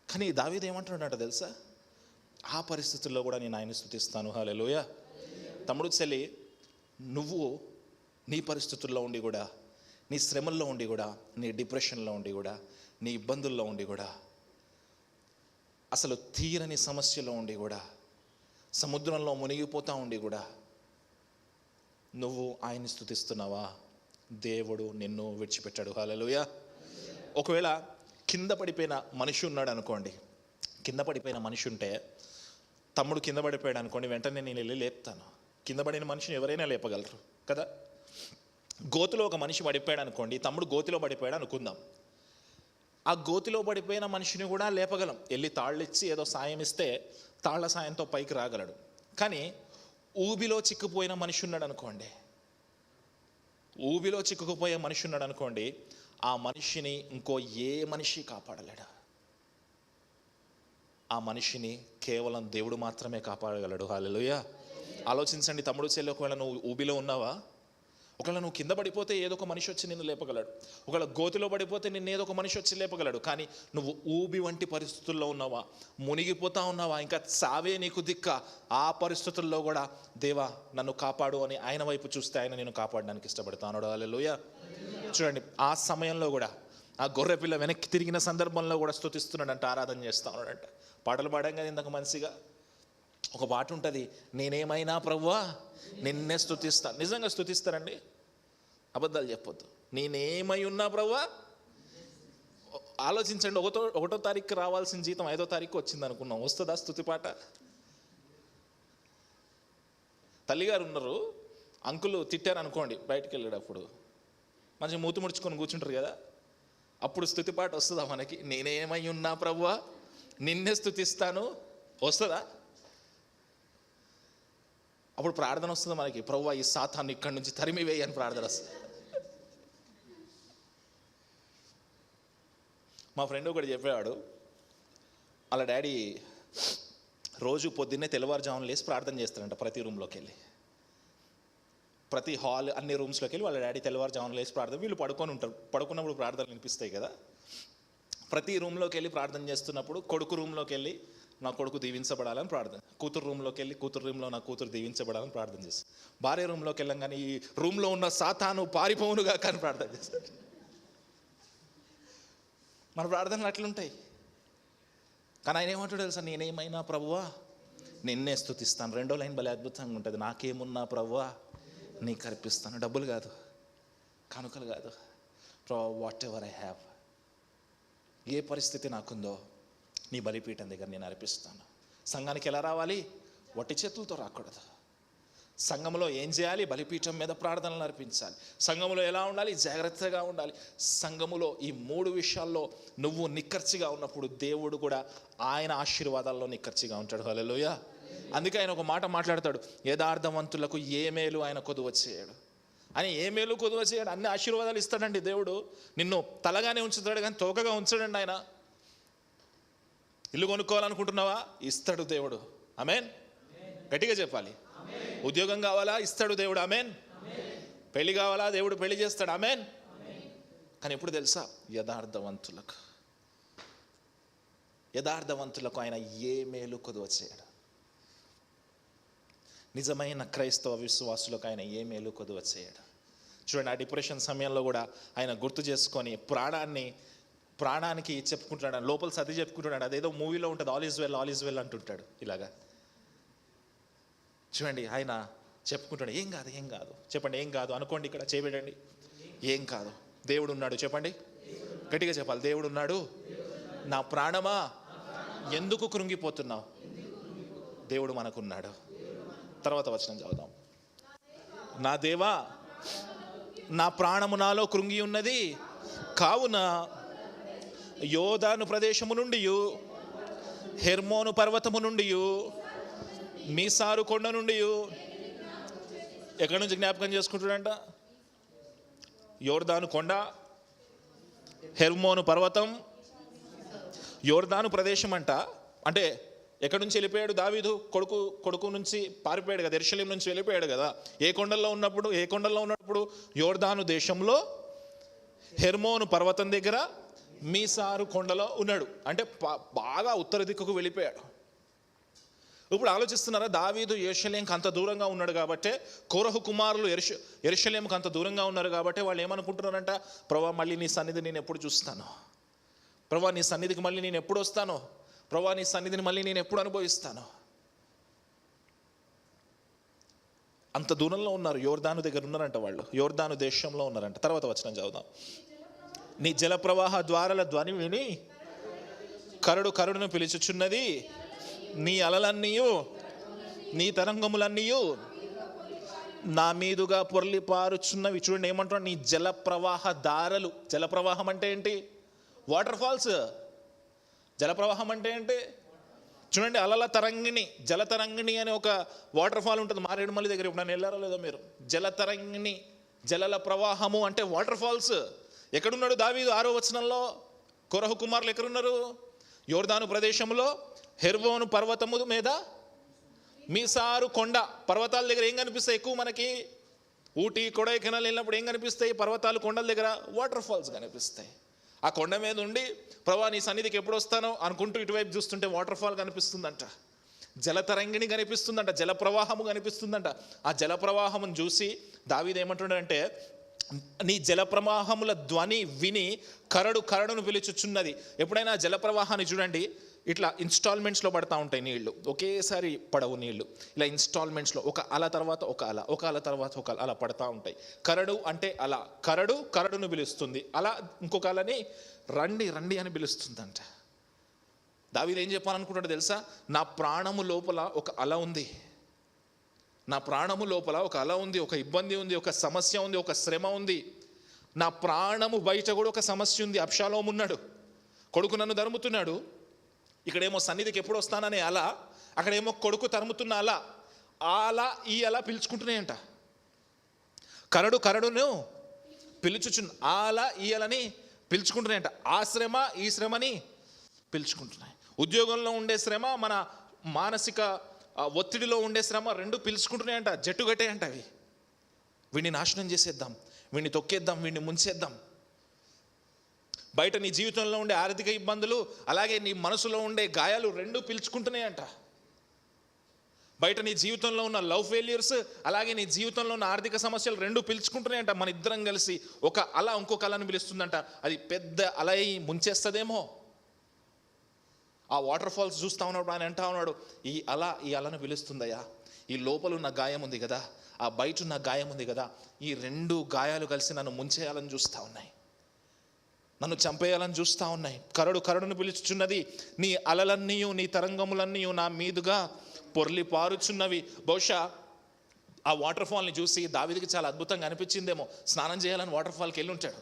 కానీ దావీదు ఏమంటున్నాడట తెలుసా? ఆ పరిస్థితుల్లో కూడా నేను ఆయన స్తుతిస్తాను. హల్లెలూయా. తమ్ముడు చెల్లి, నువ్వు నీ పరిస్థితుల్లో ఉండి కూడా, నీ శ్రమల్లో ఉండి కూడా, నీ డిప్రెషన్లో ఉండి కూడా, నీ ఇబ్బందుల్లో ఉండి కూడా, అసలు తీరని సమస్యలో ఉండి కూడా, సముద్రంలో మునిగిపోతూ ఉండి కూడా నువ్వు ఆయన్ని స్తుతిస్తున్నావా? దేవుడు నిన్ను విడిచిపెట్టాడు. హల్లెలూయా. ఒకవేళ కింద పడిపోయిన మనిషి ఉన్నాడు అనుకోండి, కింద పడిపోయిన మనిషి ఉంటే, తమ్ముడు కింద పడిపోయాడు అనుకోండి, వెంటనే నేను వెళ్ళి లేపుతాను. కింద పడిన మనిషిని ఎవరైనా లేపగలరు కదా. గోతిలో ఒక మనిషి పడిపోయాడు అనుకోండి, తమ్ముడు గోతిలో పడిపోయాడు అనుకుందాం, ఆ గోతిలో పడిపోయిన మనిషిని కూడా లేపగలం. వెళ్ళి తాళ్ళు ఇచ్చి ఏదో సాయం ఇస్తే తాళ్ల సాయంతో పైకి రాగలడు. కానీ ఊబిలో చిక్కుపోయిన మనిషి ఉన్నాడు అనుకోండి, ఊబిలో చిక్కుకుపోయే మనిషి ఉన్నాడు అనుకోండి, ఆ మనిషిని ఇంకో ఏ మనిషి కాపాడలేడు. ఆ మనిషిని కేవలం దేవుడు మాత్రమే కాపాడగలడు. హల్లెలూయా. ఆలోచించండి తమ్ముడు చెల్లి, ఒకవేళ నువ్వు ఊబిలో ఉన్నావా, ఒకవేళ నువ్వు కింద పడిపోతే ఏదో ఒక మనిషి వచ్చి నిన్ను లేపగలడు. ఒకవేళ గోతిలో పడిపోతే నిన్ను ఏదో ఒక మనిషి వచ్చి లేపగలడు. కానీ నువ్వు ఊబి వంటి పరిస్థితుల్లో ఉన్నావా, మునిగిపోతా ఉన్నావా, ఇంకా సావే నీకు దిక్క, ఆ పరిస్థితుల్లో కూడా దేవా నన్ను కాపాడు అని ఆయన వైపు చూస్తే ఆయన నేను కాపాడడానికి ఇష్టపడతాను. హల్లెలూయా. చూడండి, ఆ సమయంలో కూడా, ఆ గొర్రెపిల్ల వెనక్కి తిరిగిన సందర్భంలో కూడా స్తుతిస్తున్నాడంట, ఆరాధన చేస్తా ఉన్నాడంట. పాటలు పాడంగా ఇంతకు మంచిగా ఒక పాట ఉంటుంది, నేనేమైనా ప్రభువా నిన్నే స్తుతిస్తాను. నిజంగా స్తుతిస్తారండి, అబద్ధాలు చెప్పొద్దు. నేనేమై ఉన్నా ప్రభువా. ఆలోచించండి, ఒకటో తారీఖు రావాల్సిన జీతం 5వ తారీఖు వచ్చింది అనుకున్నాం, వస్తుందా స్తుతి పాట? తల్లిగారు ఉన్నారు, అంకులు తిట్టారు అనుకోండి, బయటికి వెళ్ళేటప్పుడు మంచిగా మూతి ముడుచుకొని కూర్చుంటారు కదా, అప్పుడు స్తుతి పాట వస్తుందా మనకి? నేనేమై ఉన్నా ప్రభువా నిన్నే స్తుతిస్తాను, వస్తుందా? అప్పుడు ప్రార్థన వస్తుంది మనకి, ప్రభువా ఈ సాతాన్ని ఇక్కడి నుంచి తరిమివేయి అని ప్రార్థన వస్తుంది. మా ఫ్రెండ్ ఒకటి చెప్పేవాడు, వాళ్ళ డాడీ రోజు పొద్దున్నే తెల్లవారుజామున లేసి ప్రార్థన చేస్తాడంట. ప్రతి రూమ్లోకి వెళ్ళి, ప్రతి హాల్ అన్ని రూమ్స్లోకి వెళ్ళి వాళ్ళ డాడీ తెల్లవారుజామున లేసి ప్రార్థన, వీళ్ళు పడుకొని ఉంటారు, పడుకున్నప్పుడు ప్రార్థనలు వినిపిస్తాయి కదా. ప్రతి రూమ్లోకి వెళ్ళి ప్రార్థన చేస్తున్నప్పుడు కొడుకు రూమ్లోకి వెళ్ళి నా కొడుకు దీవించబడాలని ప్రార్థన, కూతురు రూమ్లోకి వెళ్ళి కూతురు రూమ్లో నా కూతురు దీవించబడాలని ప్రార్థన చేస్తాను, భార్య రూమ్లోకి వెళ్ళంగానే ఈ రూమ్లో ఉన్న సాతాను పారిపోవునుగా కానీ ప్రార్థన చేస్తాడు. మన ప్రార్థనలు అట్లుంటాయి. కానీ ఆయన ఏమంటాడు తెలుసా? నేనేమైనా ప్రభువా నిన్నే స్తుతిస్తాను. 2వ లైన్ భలే అద్భుతంగా ఉంటుంది, నాకేమున్నా ప్రభువా నీకు అర్పిస్తాను. డబ్బులు కాదు, కానుకలు కాదు, ప్రభువా వాట్ ఎవర్ ఐ హ్యావ్, ఏ పరిస్థితి నాకుందో నీ బలిపీఠం దగ్గర నేను అర్పిస్తాను. సంఘానికి ఎలా రావాలి? వట్టి చేతులతో రాకూడదు. సంఘంలో ఏం చేయాలి? బలిపీఠం మీద ప్రార్థనలు అర్పించాలి. సంఘములో ఎలా ఉండాలి? జాగ్రత్తగా ఉండాలి. సంఘములో ఈ 3 విషయాల్లో నువ్వు నిక్కర్చిగా ఉన్నప్పుడు దేవుడు కూడా ఆయన ఆశీర్వాదాల్లో నిక్కర్చిగా ఉంటాడు. హల్లెలూయా. అందుకే ఆయన ఒక మాట మాట్లాడతాడు, యథార్థవంతులకు ఏ మేలు ఆయన కొదువ చేయడు అని. ఏ మేలు కొదువ చేయడు, అన్ని ఆశీర్వాదాలు ఇస్తాడండి దేవుడు. నిన్ను తలగానే ఉంచుతాడు కానీ తోకగా ఉంచాడండి ఆయన. ఇల్లు కొనుక్కోవాలనుకుంటున్నావా? ఇస్తాడు దేవుడు. ఆమేన్. గట్టిగా చెప్పాలి. ఉద్యోగం కావాలా? ఇస్తాడు దేవుడు. ఆమేన్. పెళ్లి కావాలా? దేవుడు పెళ్లి చేస్తాడు. ఆమేన్. కానీ ఎప్పుడు తెలుసా? యథార్థవంతులకు ఆయన ఏ మేలు కొదువ చేయడు. నిజమైన క్రైస్తవ విశ్వాసులకు ఆయన ఏ మేలు కొదువ చేయడు. చూడండి, ఆ డిప్రెషన్ సమయంలో కూడా ఆయన గుర్తు చేసుకొని ప్రాణానికి చెప్పుకుంటున్నాడు, లోపల సర్ది చెప్పుకుంటున్నాడు. అదేదో మూవీలో ఉంటుంది, ఆల్ ఈజ్ వెల్ అంటుంటాడు ఇలాగా. చూడండి, ఆయన చెప్పుకుంటాడు, ఏం కాదు చెప్పండి, ఏం కాదు అనుకోండి, ఇక్కడ చేయబెట్టండి, ఏం కాదు, దేవుడు ఉన్నాడు. చెప్పండి, గట్టిగా చెప్పాలి, దేవుడు ఉన్నాడు. నా ప్రాణమా ఎందుకు కృంగిపోతున్నావు? దేవుడు మనకున్నాడు. తర్వాత వచనం చదువుదాం. నా దేవా నా ప్రాణము నాలో కృంగి ఉన్నది, కావున యోదాను ప్రదేశము నుండి, హెర్మోను పర్వతము నుండి, మీసారు కొండ నుండి ఎక్కడి నుంచి జ్ఞాపకం చేసుకుంటాడంట? యోర్దాను కొండ, హెర్మోను పర్వతం, యోర్దాను ప్రదేశం అంట. అంటే ఎక్కడి నుంచి వెళ్ళిపోయాడు దావీదు? కొడుకు నుంచి పారిపోయాడు కదా, యెరూషలేము నుంచి వెళ్ళిపోయాడు కదా. ఏ కొండల్లో ఉన్నప్పుడు? యోర్దాను దేశంలో హెర్మోను పర్వతం దగ్గర మీసారు కొండలో ఉన్నాడు. అంటే బాగా ఉత్తర దిక్కుకు వెళ్ళిపోయాడు. ఇప్పుడు ఆలోచిస్తున్నారా, దావీదు యెరూషలేముకి అంత దూరంగా ఉన్నాడు కాబట్టి, కోరహు కుమారులు యెరూషలేముకి అంత దూరంగా ఉన్నారు కాబట్టి వాళ్ళు ఏమనుకుంటున్నారంట? ప్రభా, మళ్ళీ నీ సన్నిధి నేను ఎప్పుడు చూస్తాను? ప్రభా, నీ సన్నిధికి మళ్ళీ నేను ఎప్పుడు వస్తాను? ప్రభా, నీ సన్నిధిని మళ్ళీ నేను ఎప్పుడు అనుభవిస్తాను? అంత దూరంలో ఉన్నారు, యోర్దాను దగ్గర ఉన్నారంట వాళ్ళు, యోర్దాను దేశంలో ఉన్నారంట. తర్వాత వచనం చదువుదాం. నీ జలప్రవాహ ద్వారాల ధ్వని విని కరుడును పిలుచుచున్నది, నీ అలలన్నీయు నీ తరంగములన్నీయు నా మీదుగా పొర్లి పారుచున్నవి. చూడండి ఏమంటున్నాడు? నీ జలప్రవాహ దారలు. జలప్రవాహం అంటే ఏంటి? Water falls. జలప్రవాహం అంటే ఏంటి? చూడండి, అలల తరంగిణి, జలతరంగిణి అనే ఒక వాటర్ ఫాల్ ఉంటుంది మారేడుమల్లి దగ్గర. ఇప్పుడు నన్ను వెళ్ళారో లేదో మీరు? జలతరంగిణి, జలల ప్రవాహము అంటే వాటర్ ఫాల్స్. ఎక్కడున్నాడు దావీదు? 6వ వచనంలో కోరహు కుమారులు ఎక్కడున్నారు? యోర్దాను ప్రదేశంలో హెర్మోను పర్వతము మీద మీసారు కొండ. పర్వతాల దగ్గర ఏం కనిపిస్తాయి ఎక్కువ మనకి? ఊటీ, కొడైకెనాల్ వెళ్ళినప్పుడు ఏం కనిపిస్తాయి? పర్వతాలు, కొండల దగ్గర వాటర్ ఫాల్స్ కనిపిస్తాయి. ఆ కొండ మీద ఉండి ప్రభా నీ సన్నిధికి ఎప్పుడు వస్తానో అనుకుంటూ ఇటువైపు చూస్తుంటే వాటర్ ఫాల్ కనిపిస్తుందంట, జలతరంగిణి కనిపిస్తుందంట, జలప్రవాహము కనిపిస్తుందంట. ఆ జలప్రవాహమును చూసి దావీదు ఏమంటున్నాడంటే, నీ జలప్రవాహముల ధ్వని విని కరడును పిలుచుచున్నది. ఎప్పుడైనా జలప్రవాహాన్ని చూడండి, ఇట్లా ఇన్స్టాల్మెంట్స్లో పడతా ఉంటాయి నీళ్లు, ఒకేసారి పడవు నీళ్లు. ఇలా ఇన్స్టాల్మెంట్స్లో ఒక అల తర్వాత ఒక అల, ఒక అల తర్వాత ఒక అల పడతా ఉంటాయి. కరడు అంటే అలా, కరడును పిలుస్తుంది. అలా ఇంకొక అలని రండి అని పిలుస్తుందంట. దావీదు ఏం చెప్పాలనుకుంటాడో తెలుసా? నా ప్రాణము లోపల ఒక అల ఉంది, నా ప్రాణము లోపల ఒక అల ఉంది, ఒక ఇబ్బంది ఉంది, ఒక సమస్య ఉంది, ఒక శ్రమ ఉంది. నా ప్రాణము బయట కూడా ఒక సమస్య ఉంది. అబ్షాలోము ఉన్నాడు, కొడుకు నన్ను తరుముతున్నాడు. ఇక్కడేమో సన్నిధికి ఎప్పుడు వస్తాననే అల, అక్కడేమో కొడుకు తరుముతున్న అల. ఆ అల ఈ అల పిలుచుకుంటున్నాయంట. కరడును పిలుచుచున్న ఆ అల ఈ అలని పిలుచుకుంటున్నాయంట. ఆ శ్రమ ఈ శ్రమని పిలుచుకుంటున్నాయి. ఉద్యోగంలో ఉండే శ్రమ, మన మానసిక ఒత్తిడిలో ఉండే శ్రమ రెండు పిలుచుకుంటున్నాయంట. జట్టుగట్టేయంట అవి. వీడిని నాశనం చేసేద్దాం, వీడిని తొక్కేద్దాం, వీడిని ముంచేద్దాం. బయట నీ జీవితంలో ఉండే ఆర్థిక ఇబ్బందులు, అలాగే నీ మనసులో ఉండే గాయాలు రెండు పిలుచుకుంటున్నాయంట. బయట నీ జీవితంలో ఉన్న లవ్ ఫెయిల్యూర్స్, అలాగే నీ జీవితంలో ఉన్న ఆర్థిక సమస్యలు రెండు పిలుచుకుంటున్నాయంట. మన ఇద్దరం కలిసి ఒక అల ఇంకొక అలను పిలుస్తుందంట. అది పెద్ద అల అయి ముంచేస్తుందేమో. ఆ వాటర్ ఫాల్స్ చూస్తూ ఉన్నాడు, ఆయన అంటా ఉన్నాడు, ఈ అలను పిలుస్తుందయ్యా. ఈ లోపల ఉన్న గాయం ఉంది కదా, ఆ బయట ఉన్న గాయం ఉంది కదా, ఈ రెండు గాయాలు కలిసి నన్ను ముంచేయాలని చూస్తూ ఉన్నాయి, నన్ను చంపేయాలని చూస్తూ ఉన్నాయి. కరడును పిలుచుచున్నది, నీ అలలన్నీయు నీ తరంగములన్నీయు నా మీదుగా పొర్లి పారుచున్నవి. బహుశా ఆ వాటర్ ఫాల్ని చూసి దావీదుకి చాలా అద్భుతంగా అనిపించిందేమో. స్నానం చేయాలని వాటర్ ఫాల్కి వెళ్ళి ఉంటాడు.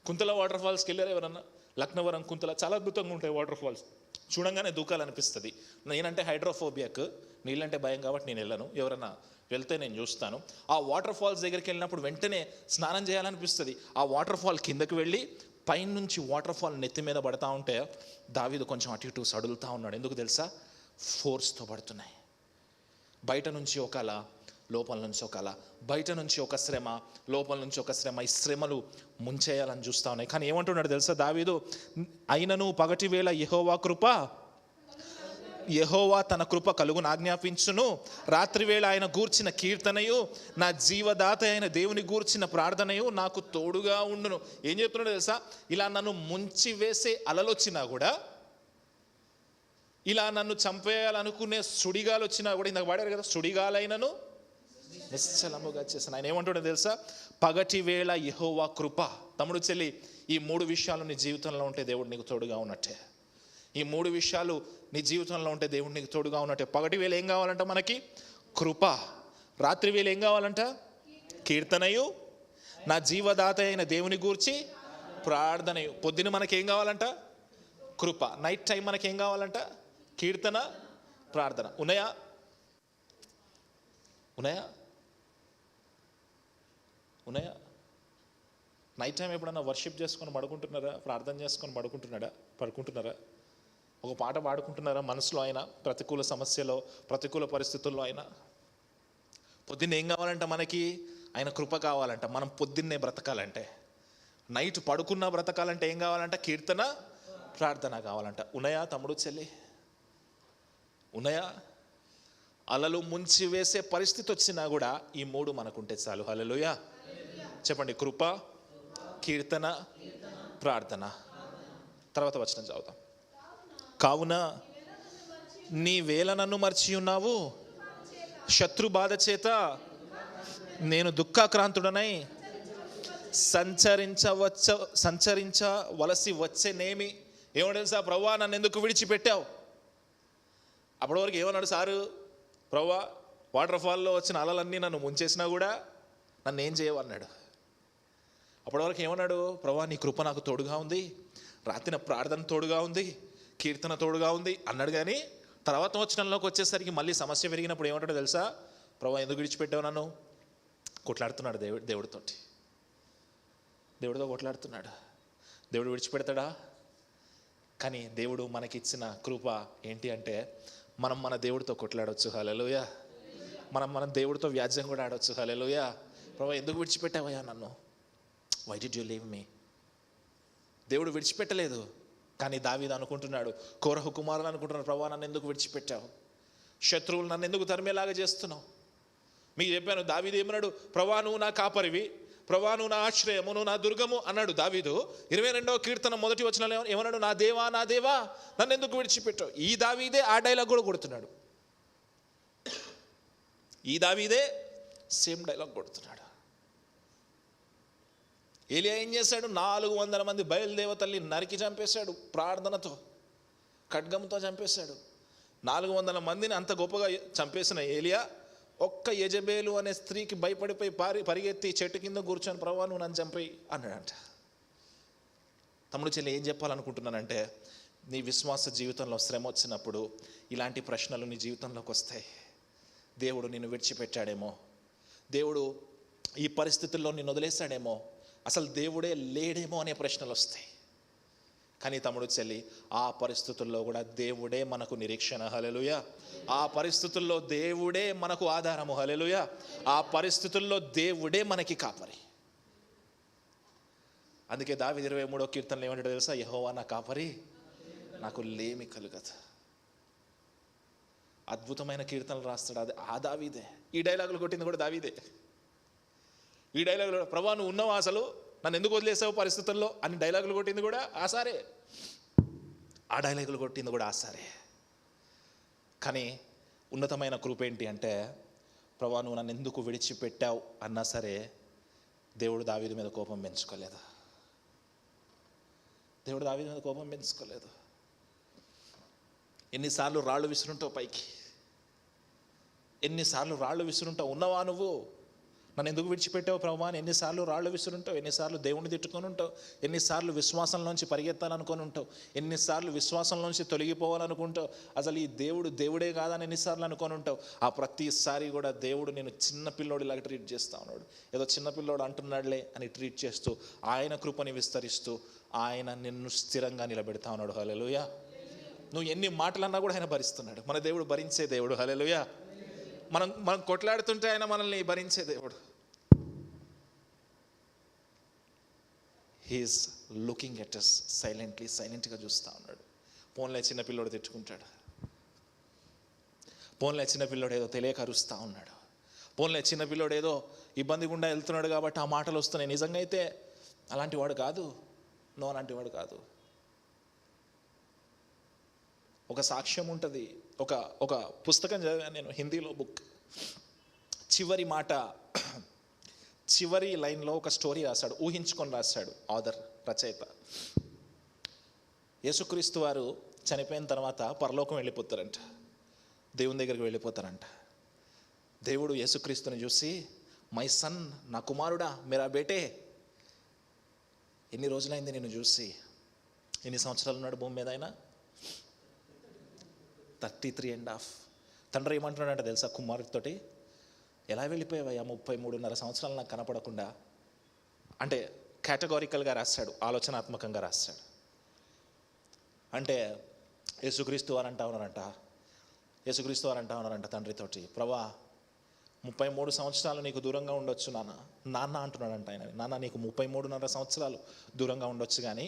కుంతల వాటర్ ఫాల్స్కి వెళ్ళారు ఎవరన్నా? లక్నవరం, కుంతల చాలా అద్భుతంగా ఉంటాయి వాటర్ ఫాల్స్. చూడంగానే దూకాలనిపిస్తుంది. నేనంటే హైడ్రోఫోబియాకు, నీళ్ళంటే భయం కాబట్టి నేను వెళ్ళను. ఎవరన్నా వెళ్తే నేను చూస్తాను. ఆ వాటర్ ఫాల్స్ దగ్గరికి వెళ్ళినప్పుడు వెంటనే స్నానం చేయాలనిపిస్తుంది. ఆ వాటర్ ఫాల్ కిందకి వెళ్ళి పైనుంచి వాటర్ ఫాల్ నెత్తి మీద పడతా ఉంటే దావీదు కొంచెం అటు ఇటు సడులుతూ ఉన్నాడు. ఎందుకు తెలుసా? ఫోర్స్తో పడుతున్నాయి. బయట నుంచి ఒక అల, లోపల నుంచి ఒక అల. బయట నుంచి ఒక శ్రమ, లోపల నుంచి ఒక శ్రమ. ఈ శ్రమలు ముంచేయాలని చూస్తూ ఉన్నాయి. కానీ ఏమంటున్నాడు తెలుసా దావీదు? అయినను పగటి వేళ యెహోవా తన కృప కలుగును ఆజ్ఞాపించును. రాత్రివేళ ఆయన గూర్చిన కీర్తనయు, నా జీవదాత అయిన దేవుని గూర్చిన ప్రార్థనయు నాకు తోడుగా ఉండును. ఏం చెప్తున్నాడు తెలుసా? ఇలా నన్ను ముంచి వేసే అలలు వచ్చినా కూడా, ఇలా నన్ను చంపేయాలనుకునే సుడిగాలు వచ్చినా కూడా, ఇందాక వాడారు కదా, సుడిగాలైనను నిశ్చలముగా చేశాను. ఆయన ఏమంటాడో తెలుసా? పగటి వేళ యెహోవా కృప. తమ్ముడు చెల్లి, ఈ 3 విషయాలు నీ జీవితంలో ఉంటే దేవుడు నీకు తోడుగా ఉన్నట్టే. ఈ 3 విషయాలు నీ జీవితంలో ఉంటే దేవుడు నీకు తోడుగా ఉన్నట్టే. పగటి వేళ ఏం కావాలంట మనకి? కృప. రాత్రి వేళ ఏం కావాలంట? కీర్తనయు, నా జీవదాత అయిన దేవుని గూర్చి ప్రార్థనయు. పొద్దున మనకేం కావాలంట? కృప. నైట్ టైం మనకేం కావాలంట? కీర్తన, ప్రార్థన. ఉన్నాయా? ఉన్నాయా? నైట్ టైం ఎప్పుడన్నా వర్షిప్ చేసుకొని పడుకుంటున్నారా? ప్రార్థన చేసుకొని పడుకుంటున్నారా? ఒక పాట పాడుకుంటున్నారా మనసులో అయినా? ప్రతికూల సమస్యలో, ప్రతికూల పరిస్థితుల్లో అయినా పొద్దున్న ఏం కావాలంట మనకి? ఆయన కృప కావాలంట. మనం పొద్దున్నే బ్రతకాలంటే, నైట్ పడుకున్న బ్రతకాలంటే ఏం కావాలంట? కీర్తన, ప్రార్థన కావాలంట. ఉన్నాయా తమ్ముడు చెల్లి? ఉన్నాయా? అలలు ముంచి వేసే పరిస్థితి వచ్చినా కూడా ఈ మూడు మనకుంటే చాలు. హల్లెలూయా చెప్పండి. కృప, కీర్తన, ప్రార్థన. తర్వాత వచనం చదువుతాం. కావున నీవేళ నన్ను మర్చి ఉన్నావు, శత్రు బాధ చేత నేను దుఃఖాక్రాంతుడనై సంచరించవలసి వచ్చేనేమి. ఏమో తెలుసా? ప్రభువా నన్ను ఎందుకు విడిచిపెట్టావు? అప్పటి వరకు ఏమన్నాడు సారు? ప్రభువా వాటర్ ఫాల్లో వచ్చిన అలలన్నీ నన్ను ముంచేసినా కూడా నన్ను ఏం చేయవన్నాడు. అప్పటి వరకు ఏమన్నాడు? ప్రభువా నీ కృప నాకు తోడుగా ఉంది, రాత్రిన ప్రార్థన తోడుగా ఉంది, కీర్తన తోడుగా ఉంది అన్నాడు. కానీ తర్వాత వచనంలోకి వచ్చేసరికి మళ్ళీ సమస్య పెరిగినప్పుడు ఏమంటాడో తెలుసా? ప్రభువా ఎందుకు విడిచిపెట్టావు నన్ను? కొట్లాడుతున్నాడు దేవుడితో కొట్లాడుతున్నాడు. దేవుడు విడిచిపెడతాడా? కానీ దేవుడు మనకిచ్చిన కృప ఏంటి అంటే మనం మన దేవుడితో కొట్లాడవచ్చు. హల్లెలూయా. మనం దేవుడితో వ్యాజ్యం కూడా ఆడవచ్చు. హల్లెలూయా. ప్రభువా ఎందుకు విడిచిపెట్టావయ్యా నన్ను? Why did you leave me? దేవుడు విడిచిపెట్టలేదు. కానీ దావీదు అనుకుంటున్నాడు, కోరహు కుమారులు అనుకుంటున్నాడు, ప్రభువా నన్ను ఎందుకు విడిచిపెట్టావు? శత్రువులు నన్ను ఎందుకు తరిమేలాగా చేస్తున్నావు? మీకు చెప్పాను, దావీదు ఏమన్నాడు? ప్రభువా నువ్వు నా కాపరివి, ప్రభువా నువ్వు నా ఆశ్రయము, నువ్వు నా దుర్గము అన్నాడు దావీదు. 22వ కీర్తన 1వ వచనంలో ఏమన్నాడు? నా దేవా నా దేవా నన్ను ఎందుకు విడిచిపెట్టావు? ఈ దావీదే ఆ డైలాగ్ కూడా కొడుతున్నాడు. ఈ దావీదే సేమ్ డైలాగ్ కొడుతున్నాడు. ఏలియా ఏం చేశాడు? 400 మంది బయలుదేవతల్ని నరికి చంపేశాడు. ప్రార్థనతో, ఖడ్గంతో చంపేశాడు. 400 మందిని అంత గొప్పగా చంపేసిన ఏలియా ఒక్క యెజబేలు అనే స్త్రీకి భయపడిపోయి పరిగెత్తి చెట్టు కింద కూర్చొని ప్రభువా నువ్వు నన్ను చంపేయి అన్నాడంట. తమ్ముడు చెల్లి ఏం చెప్పాలనుకుంటున్నానంటే, నీ విశ్వాస జీవితంలో శ్రమ వచ్చినప్పుడు ఇలాంటి ప్రశ్నలు నీ జీవితంలోకి వస్తాయి. దేవుడు నిన్ను విడిచిపెట్టాడేమో, దేవుడు ఈ పరిస్థితుల్లో నిన్ను వదిలేశాడేమో, అసలు దేవుడే లేడేమో అనే ప్రశ్నలు వస్తాయి. కానీ తమ్ముడు చెల్లి, ఆ పరిస్థితుల్లో కూడా దేవుడే మనకు నిరీక్షణ. హల్లెలూయా. ఆ పరిస్థితుల్లో దేవుడే మనకు ఆధారము. హల్లెలూయా. ఆ పరిస్థితుల్లో దేవుడే మనకి కాపరి. అందుకే దావీదు 23వ కీర్తనలో ఏమంటాడో తెలుసా? యెహోవా నా కాపరి, నాకు లేమి కలుగదు. అద్భుతమైన కీర్తనలు రాస్తాడు. అది ఆ దావీదే. ఈ డైలాగులు కొట్టింది కూడా దావీదే. ఈ డైలాగులు, ప్రభువా నువ్వు ఉన్నావా అసలు, నన్ను ఎందుకు వదిలేసావు పరిస్థితుల్లో అని డైలాగులు కొట్టింది కూడా ఆసారే. ఆ డైలాగులు కొట్టింది కూడా ఆసారే. కానీ ఉన్నతమైన కృప ఏంటి అంటే, ప్రభువా నువ్వు నన్ను ఎందుకు విడిచిపెట్టావు అన్నా సరే దేవుడు దావీదు మీద కోపం పెంచుకోలేదు. దేవుడు దావీదు మీద కోపం పెంచుకోలేదు. ఎన్నిసార్లు రాళ్ళు విసురుంటావు పైకి, ఎన్నిసార్లు రాళ్ళు విసురుంటావు. ఉన్నవా నువ్వు, నన్ను ఎందుకు విడిచిపెట్టావు ప్రభువా అని ఎన్నిసార్లు రాళ్ళు విసురుంటావు, ఎన్నిసార్లు దేవుణ్ణి తిట్టుకొని ఉంటావు, ఎన్నిసార్లు విశ్వాసంలోంచి పరిగెత్తాలనుకొని ఉంటావు, ఎన్నిసార్లు విశ్వాసంలోంచి తొలగిపోవాలనుకుంటావు, అసలు ఈ దేవుడు దేవుడే కాదని ఎన్నిసార్లు అనుకొని ఉంటావు. ఆ ప్రతిసారి కూడా దేవుడు నేను చిన్నపిల్లోడిలాగా ట్రీట్ చేస్తూ ఉన్నాడు. ఏదో చిన్నపిల్లోడు అంటున్నాడులే అని ట్రీట్ చేస్తూ ఆయన కృపని విస్తరిస్తూ ఆయన నిన్ను స్థిరంగా నిలబెడతా ఉన్నాడు. హల్లెలూయా. నువ్వు ఎన్ని మాటలన్నా కూడా ఆయన భరిస్తున్నాడు. మన దేవుడు భరించే దేవుడు. హల్లెలూయా. మనం కొట్లాడుతుంటే ఆయన మనల్ని భరించే దేవుడు. హీఈస్ లుకింగ్ ఎట్ అస్ సైలెంట్గా చూస్తూ ఉన్నాడు. పోన్లే చిన్నపిల్లోడు తెచ్చుకుంటాడు, పోన్లే చిన్నపిల్లోడు ఏదో తెలియక అరుస్తూ ఉన్నాడు, పోన్లే చిన్నపిల్లోడు ఏదో ఇబ్బంది గుండా వెళ్తున్నాడు కాబట్టి ఆ మాటలు వస్తున్నాయి. నిజంగా అయితే అలాంటి వాడు కాదు, అలాంటి వాడు కాదు. ఒక సాక్ష్యం ఉంటుంది. ఒక పుస్తకం చదివాను నేను, హిందీలో బుక్. చివరి మాట, చివరి లైన్లో ఒక స్టోరీ రాశాడు, ఊహించుకొని రాశాడు ఆథర్, రచయిత. యేసుక్రీస్తు వారు చనిపోయిన తర్వాత పరలోకం వెళ్ళిపోతారంట, దేవుని దగ్గరికి వెళ్ళిపోతారంట. దేవుడు యేసుక్రీస్తుని చూసి, మై సన్, నా కుమారుడా, మేరా బేటే, ఎన్ని రోజులైంది నిన్ను చూసి, ఎన్ని సంవత్సరాలు ఉన్నాడు భూమి మీద ఆయన? 33.5. తండ్రి ఏమంటున్నాడంట తెలుసా కుమారుడితోటి, ఎలా వెళ్ళిపోయావయ్యా 33.5 సంవత్సరాలు నాకు కనపడకుండా, అంటే కేటగారికల్గా రాశాడు, ఆలోచనాత్మకంగా రాశాడు. అంటే యేసుక్రీస్తు వారు అంటా ఉన్నారంట తండ్రితోటి, ప్రభా 33 సంవత్సరాలు నీకు దూరంగా ఉండొచ్చు నాన్న అంటున్నాడంట ఆయన. నాన్న నీకు 33.5 సంవత్సరాలు దూరంగా ఉండొచ్చు, కానీ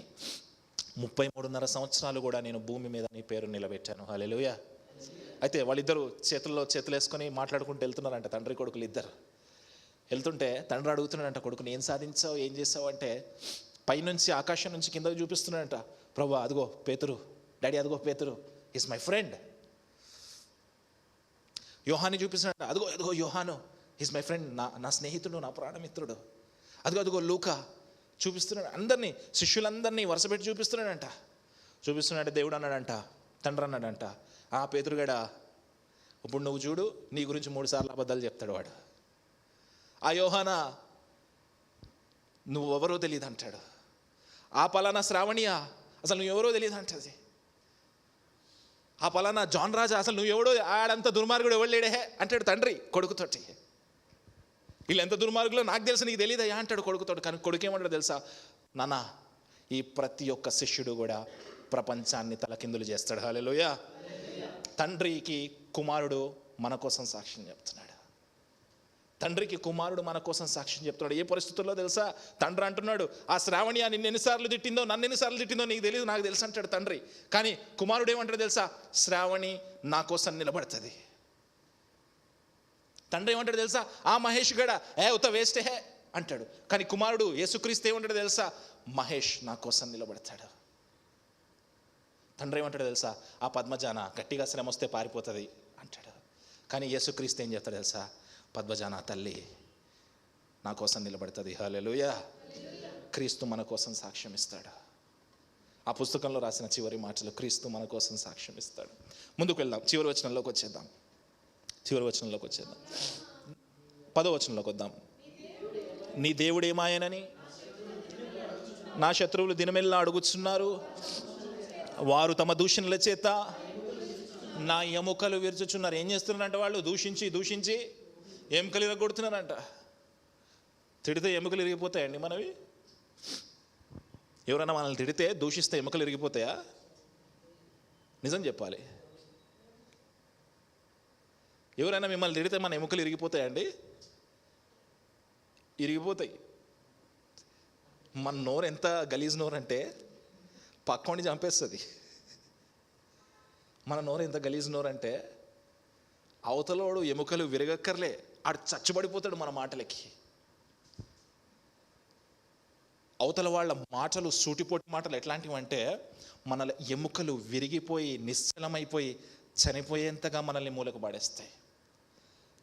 33.5 సంవత్సరాలు కూడా నేను భూమి మీద నీ పేరు నిలబెట్టాను. హల్లెలూయా. అయితే వాళ్ళిద్దరూ చేతులు వేసుకొని మాట్లాడుకుంటూ వెళ్తున్నారంట, తండ్రి కొడుకులు ఇద్దరు. వెళ్తుంటే తండ్రి అడుగుతున్నాడంట కొడుకుని, ఏం సాధించావు, ఏం చేసావు అంటే పైనుంచి ఆకాశం నుంచి కిందకు చూపిస్తున్నాడంట. ప్రభు అదిగో పేతురు, డాడీ అదిగో పేతురు ఈజ్ మై ఫ్రెండ్. యోహాన్ని చూపిస్తున్నాడంట, అదిగో యోహాను ఈజ్ మై ఫ్రెండ్, నా స్నేహితుడు, నా ప్రాణమిత్రుడు. అదిగో లూకా చూపిస్తున్నాడు. అందరినీ, శిష్యులందరినీ వరుసపెట్టి చూపిస్తున్నాడంట. దేవుడు అన్నాడంట, తండ్రి అన్నాడంట, ఆ పేతురుగడ ఇప్పుడు నువ్వు చూడు, నీ గురించి 3 సార్లు అబద్ధాలు చెప్తాడు వాడు. ఆ యోహానా నువ్వెవరో తెలియదు అంటాడు. ఆ పలానా శ్రావణియా అసలు నువ్వెవరో తెలియదు అంటది. ఆ పలానా జాన్ రాజా అసలు నువ్వెవడో, ఆడంత దుర్మార్గుడు ఎవడు లేడే అంటాడు తండ్రి కొడుకుతోటి. వీళ్ళు ఎంత దుర్మార్గులో నాకు తెలుసు, నీకు తెలియదయ్యా అంటాడు కొడుకుతోటి. కానీ కొడుకు ఏమంటాడు తెలుసా, నాన్న ఈ ప్రతి ఒక్క శిష్యుడు కూడా ప్రపంచాన్ని తలకిందులు చేస్తాడు. హల్లెలూయా. తండ్రికి కుమారుడు మన కోసం సాక్ష్యం చెప్తున్నాడు. ఏ పరిస్థితుల్లో తెలుసా, తండ్రి అంటున్నాడు, ఆ శ్రావణి నిన్ను ఎన్నిసార్లు తిట్టిందో, నన్ను ఎన్నిసార్లు తిట్టిందో నీకు తెలియదు, నాకు తెలుసు అంటాడు తండ్రి. కానీ కుమారుడు ఏమంటాడు తెలుసా, శ్రావణి నా కోసం నిలబడుతుంది. తండ్రి ఏమంటాడు తెలుసా, ఆ మహేష్ గడ ఉత్త వేస్టే అంటాడు. కానీ కుమారుడు యేసుక్రీస్తు ఏమంటాడు తెలుసా, మహేష్ నా కోసం నిలబడతాడు. తండ్రి ఏమంటాడు తెలుసా, ఆ పద్మజాన గట్టిగా శ్రమ వస్తే పారిపోతుంది అంటాడు. కానీ యేసుక్రీస్తు ఏం చెప్తాడు తెలుసా, పద్మజాన తల్లి నా కోసం నిలబడుతుంది. హల్లెలూయా. క్రీస్తు మన కోసం సాక్ష్యం ఇస్తాడు. ఆ పుస్తకంలో రాసిన చివరి మాటలు, క్రీస్తు మన కోసం సాక్ష్యం ఇస్తాడు. ముందుకు వెళ్దాం, చివరి వచనంలోకి వచ్చేద్దాం. 10వ వచనంలోకి వద్దాం. నీ దేవుడేమాయనని నా శత్రువులు దినమెల్లా అడుగుచున్నారు, వారు తమ దూషణల చేత నా ఎముకలు విరుచుచున్నారు. ఏం చేస్తున్నారంట వాళ్ళు, దూషించి ఎముకలు ఇరగొడుతున్నారంట. తిడితే ఎముకలు ఇరిగిపోతాయండి మనవి? ఎవరైనా మనల్ని తిడితే, దూషిస్తే ఎముకలు ఇరిగిపోతాయా? నిజం చెప్పాలి. ఎవరైనా మిమ్మల్ని తిడితే మన ఎముకలు ఇరిగిపోతాయండి? ఇరిగిపోతాయి. మన నోరు ఎంత గలీజ్ నోరు అంటే పక్కోని చంపేస్తుంది. మన నోరు ఎంత గలీజ్ నోరు అంటే అవతలోడు ఎముకలు విరగక్కర్లే, ఆడు చచ్చుబడిపోతాడు మన మాటలకి. అవతల వాళ్ళ మాటలు, సూటిపోటి మాటలు ఎట్లాంటివి అంటే మన ఎముకలు విరిగిపోయి నిశ్చలమైపోయి చనిపోయేంతగా మనల్ని మూలకు పాడేస్తాయి.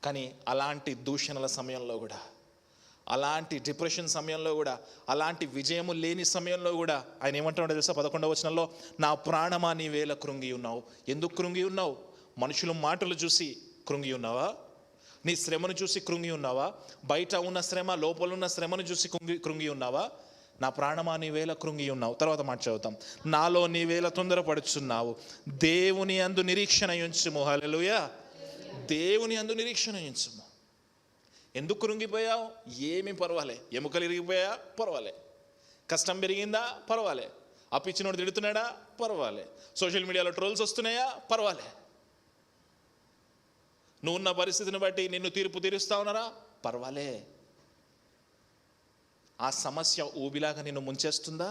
కానీ అలాంటి దూషణల సమయంలో కూడా, అలాంటి డిప్రెషన్ సమయంలో కూడా, అలాంటి విజయము లేని సమయంలో కూడా ఆయన ఏమంటున్నాడో తెలుసా, 11వ వచనంలో, నా ప్రాణమా నీ వేళ కృంగి ఉన్నావు. ఎందుకు కృంగి ఉన్నావు? మనుషుల మాటలు చూసి కృంగి ఉన్నావా? నీ శ్రమను చూసి కృంగి ఉన్నావా? బయట ఉన్న శ్రమ, లోపల ఉన్న శ్రమను చూసి కృంగి ఉన్నావా? నా ప్రాణమా నీ వేళ కృంగి ఉన్నావు. తర్వాత మాట చదువుతాం, నాలో నీ వేళ తొందరపడుచున్నావు, దేవుని యందు నిరీక్షణ ఉంచుము. హల్లెలూయా. దేవుని యందు నిరీక్షణ ఉంచుము. ఎందుకు కృంగిపోయావు? ఏమీ పర్వాలే. ఎముకలు ఇరిగిపోయా? పర్వాలే. కష్టం పెరిగిందా? పర్వాలే. అప్పిచ్చినోడు తిడుతున్నాడా? పర్వాలే. సోషల్ మీడియాలో ట్రోల్స్ వస్తున్నాయా? పర్వాలే. నువ్వున్న పరిస్థితిని బట్టి నిన్ను తీరుస్తా ఉన్నారా? పర్వాలే. ఆ సమస్య ఊబిలాగా నిన్ను ముంచేస్తుందా?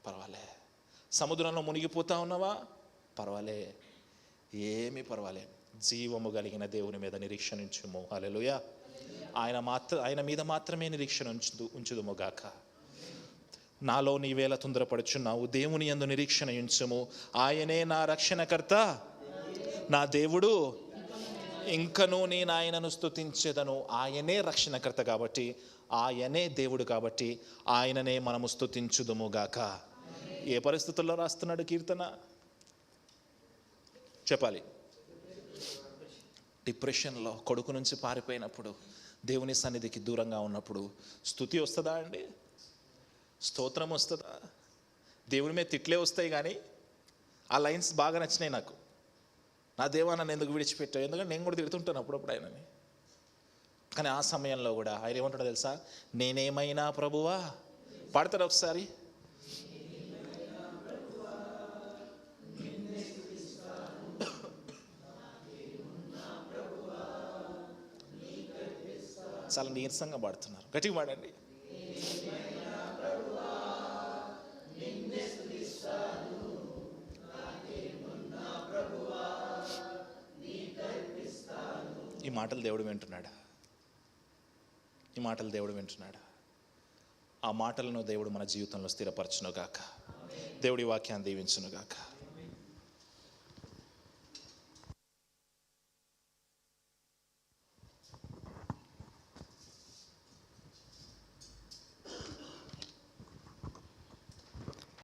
పర్వాలే. సముద్రంలో మునిగిపోతా ఉన్నావా? పర్వాలే. ఏమీ పర్వాలే. జీవము కలిగిన దేవుని మీద నిరీక్షణించుము. హల్లెలూయా. ఆయన మీద మాత్రమే నిరీక్షణ ఉంచుదుముగాక. నాలో నీ వేళ తొందరపడుచున్నావు, దేవుని యందు నిరీక్షణ ఉంచుము. ఆయనే నా రక్షణకర్త, నా దేవుడు, ఇంకనూ నేను ఆయనను స్తుతించెదను. ఆయనే రక్షణకర్త కాబట్టి, ఆయనే దేవుడు కాబట్టి, ఆయననే మనము స్తుతించుదుముగాక. ఏ పరిస్థితుల్లో రాస్తున్నాడు కీర్తన చెప్పాలి? డిప్రెషన్లో, కొడుకు నుంచి పారిపోయినప్పుడు, దేవుని సన్నిధికి దూరంగా ఉన్నప్పుడు స్తుతి వస్తుందా అండి? స్తోత్రం వస్తుందా? దేవుని మీద తిట్లే వస్తాయి. కానీ ఆ లైన్స్ బాగా నచ్చినాయి నాకు. నా దేవా నన్ను ఎందుకు విడిచిపెట్టావు? ఎందుకంటే నేను కూడా తిడుతుంటాను అప్పుడప్పుడు ఆయనని. కానీ ఆ సమయంలో కూడా ఆయన ఏమంటాడో తెలుసా? నేనేమైనా ప్రభువా. పాడతాడు ఒకసారి. చాలా నీరసంగా పాడుతున్నారు, గట్టిగా పాడండి. ఈ మాటలు దేవుడు వింటున్నాడు. ఈ మాటలు దేవుడు వింటున్నాడు. ఆ మాటలను దేవుడు మన జీవితంలో స్థిరపరచును గాక. దేవుడి వాక్యాన్ని దీవించును గాక.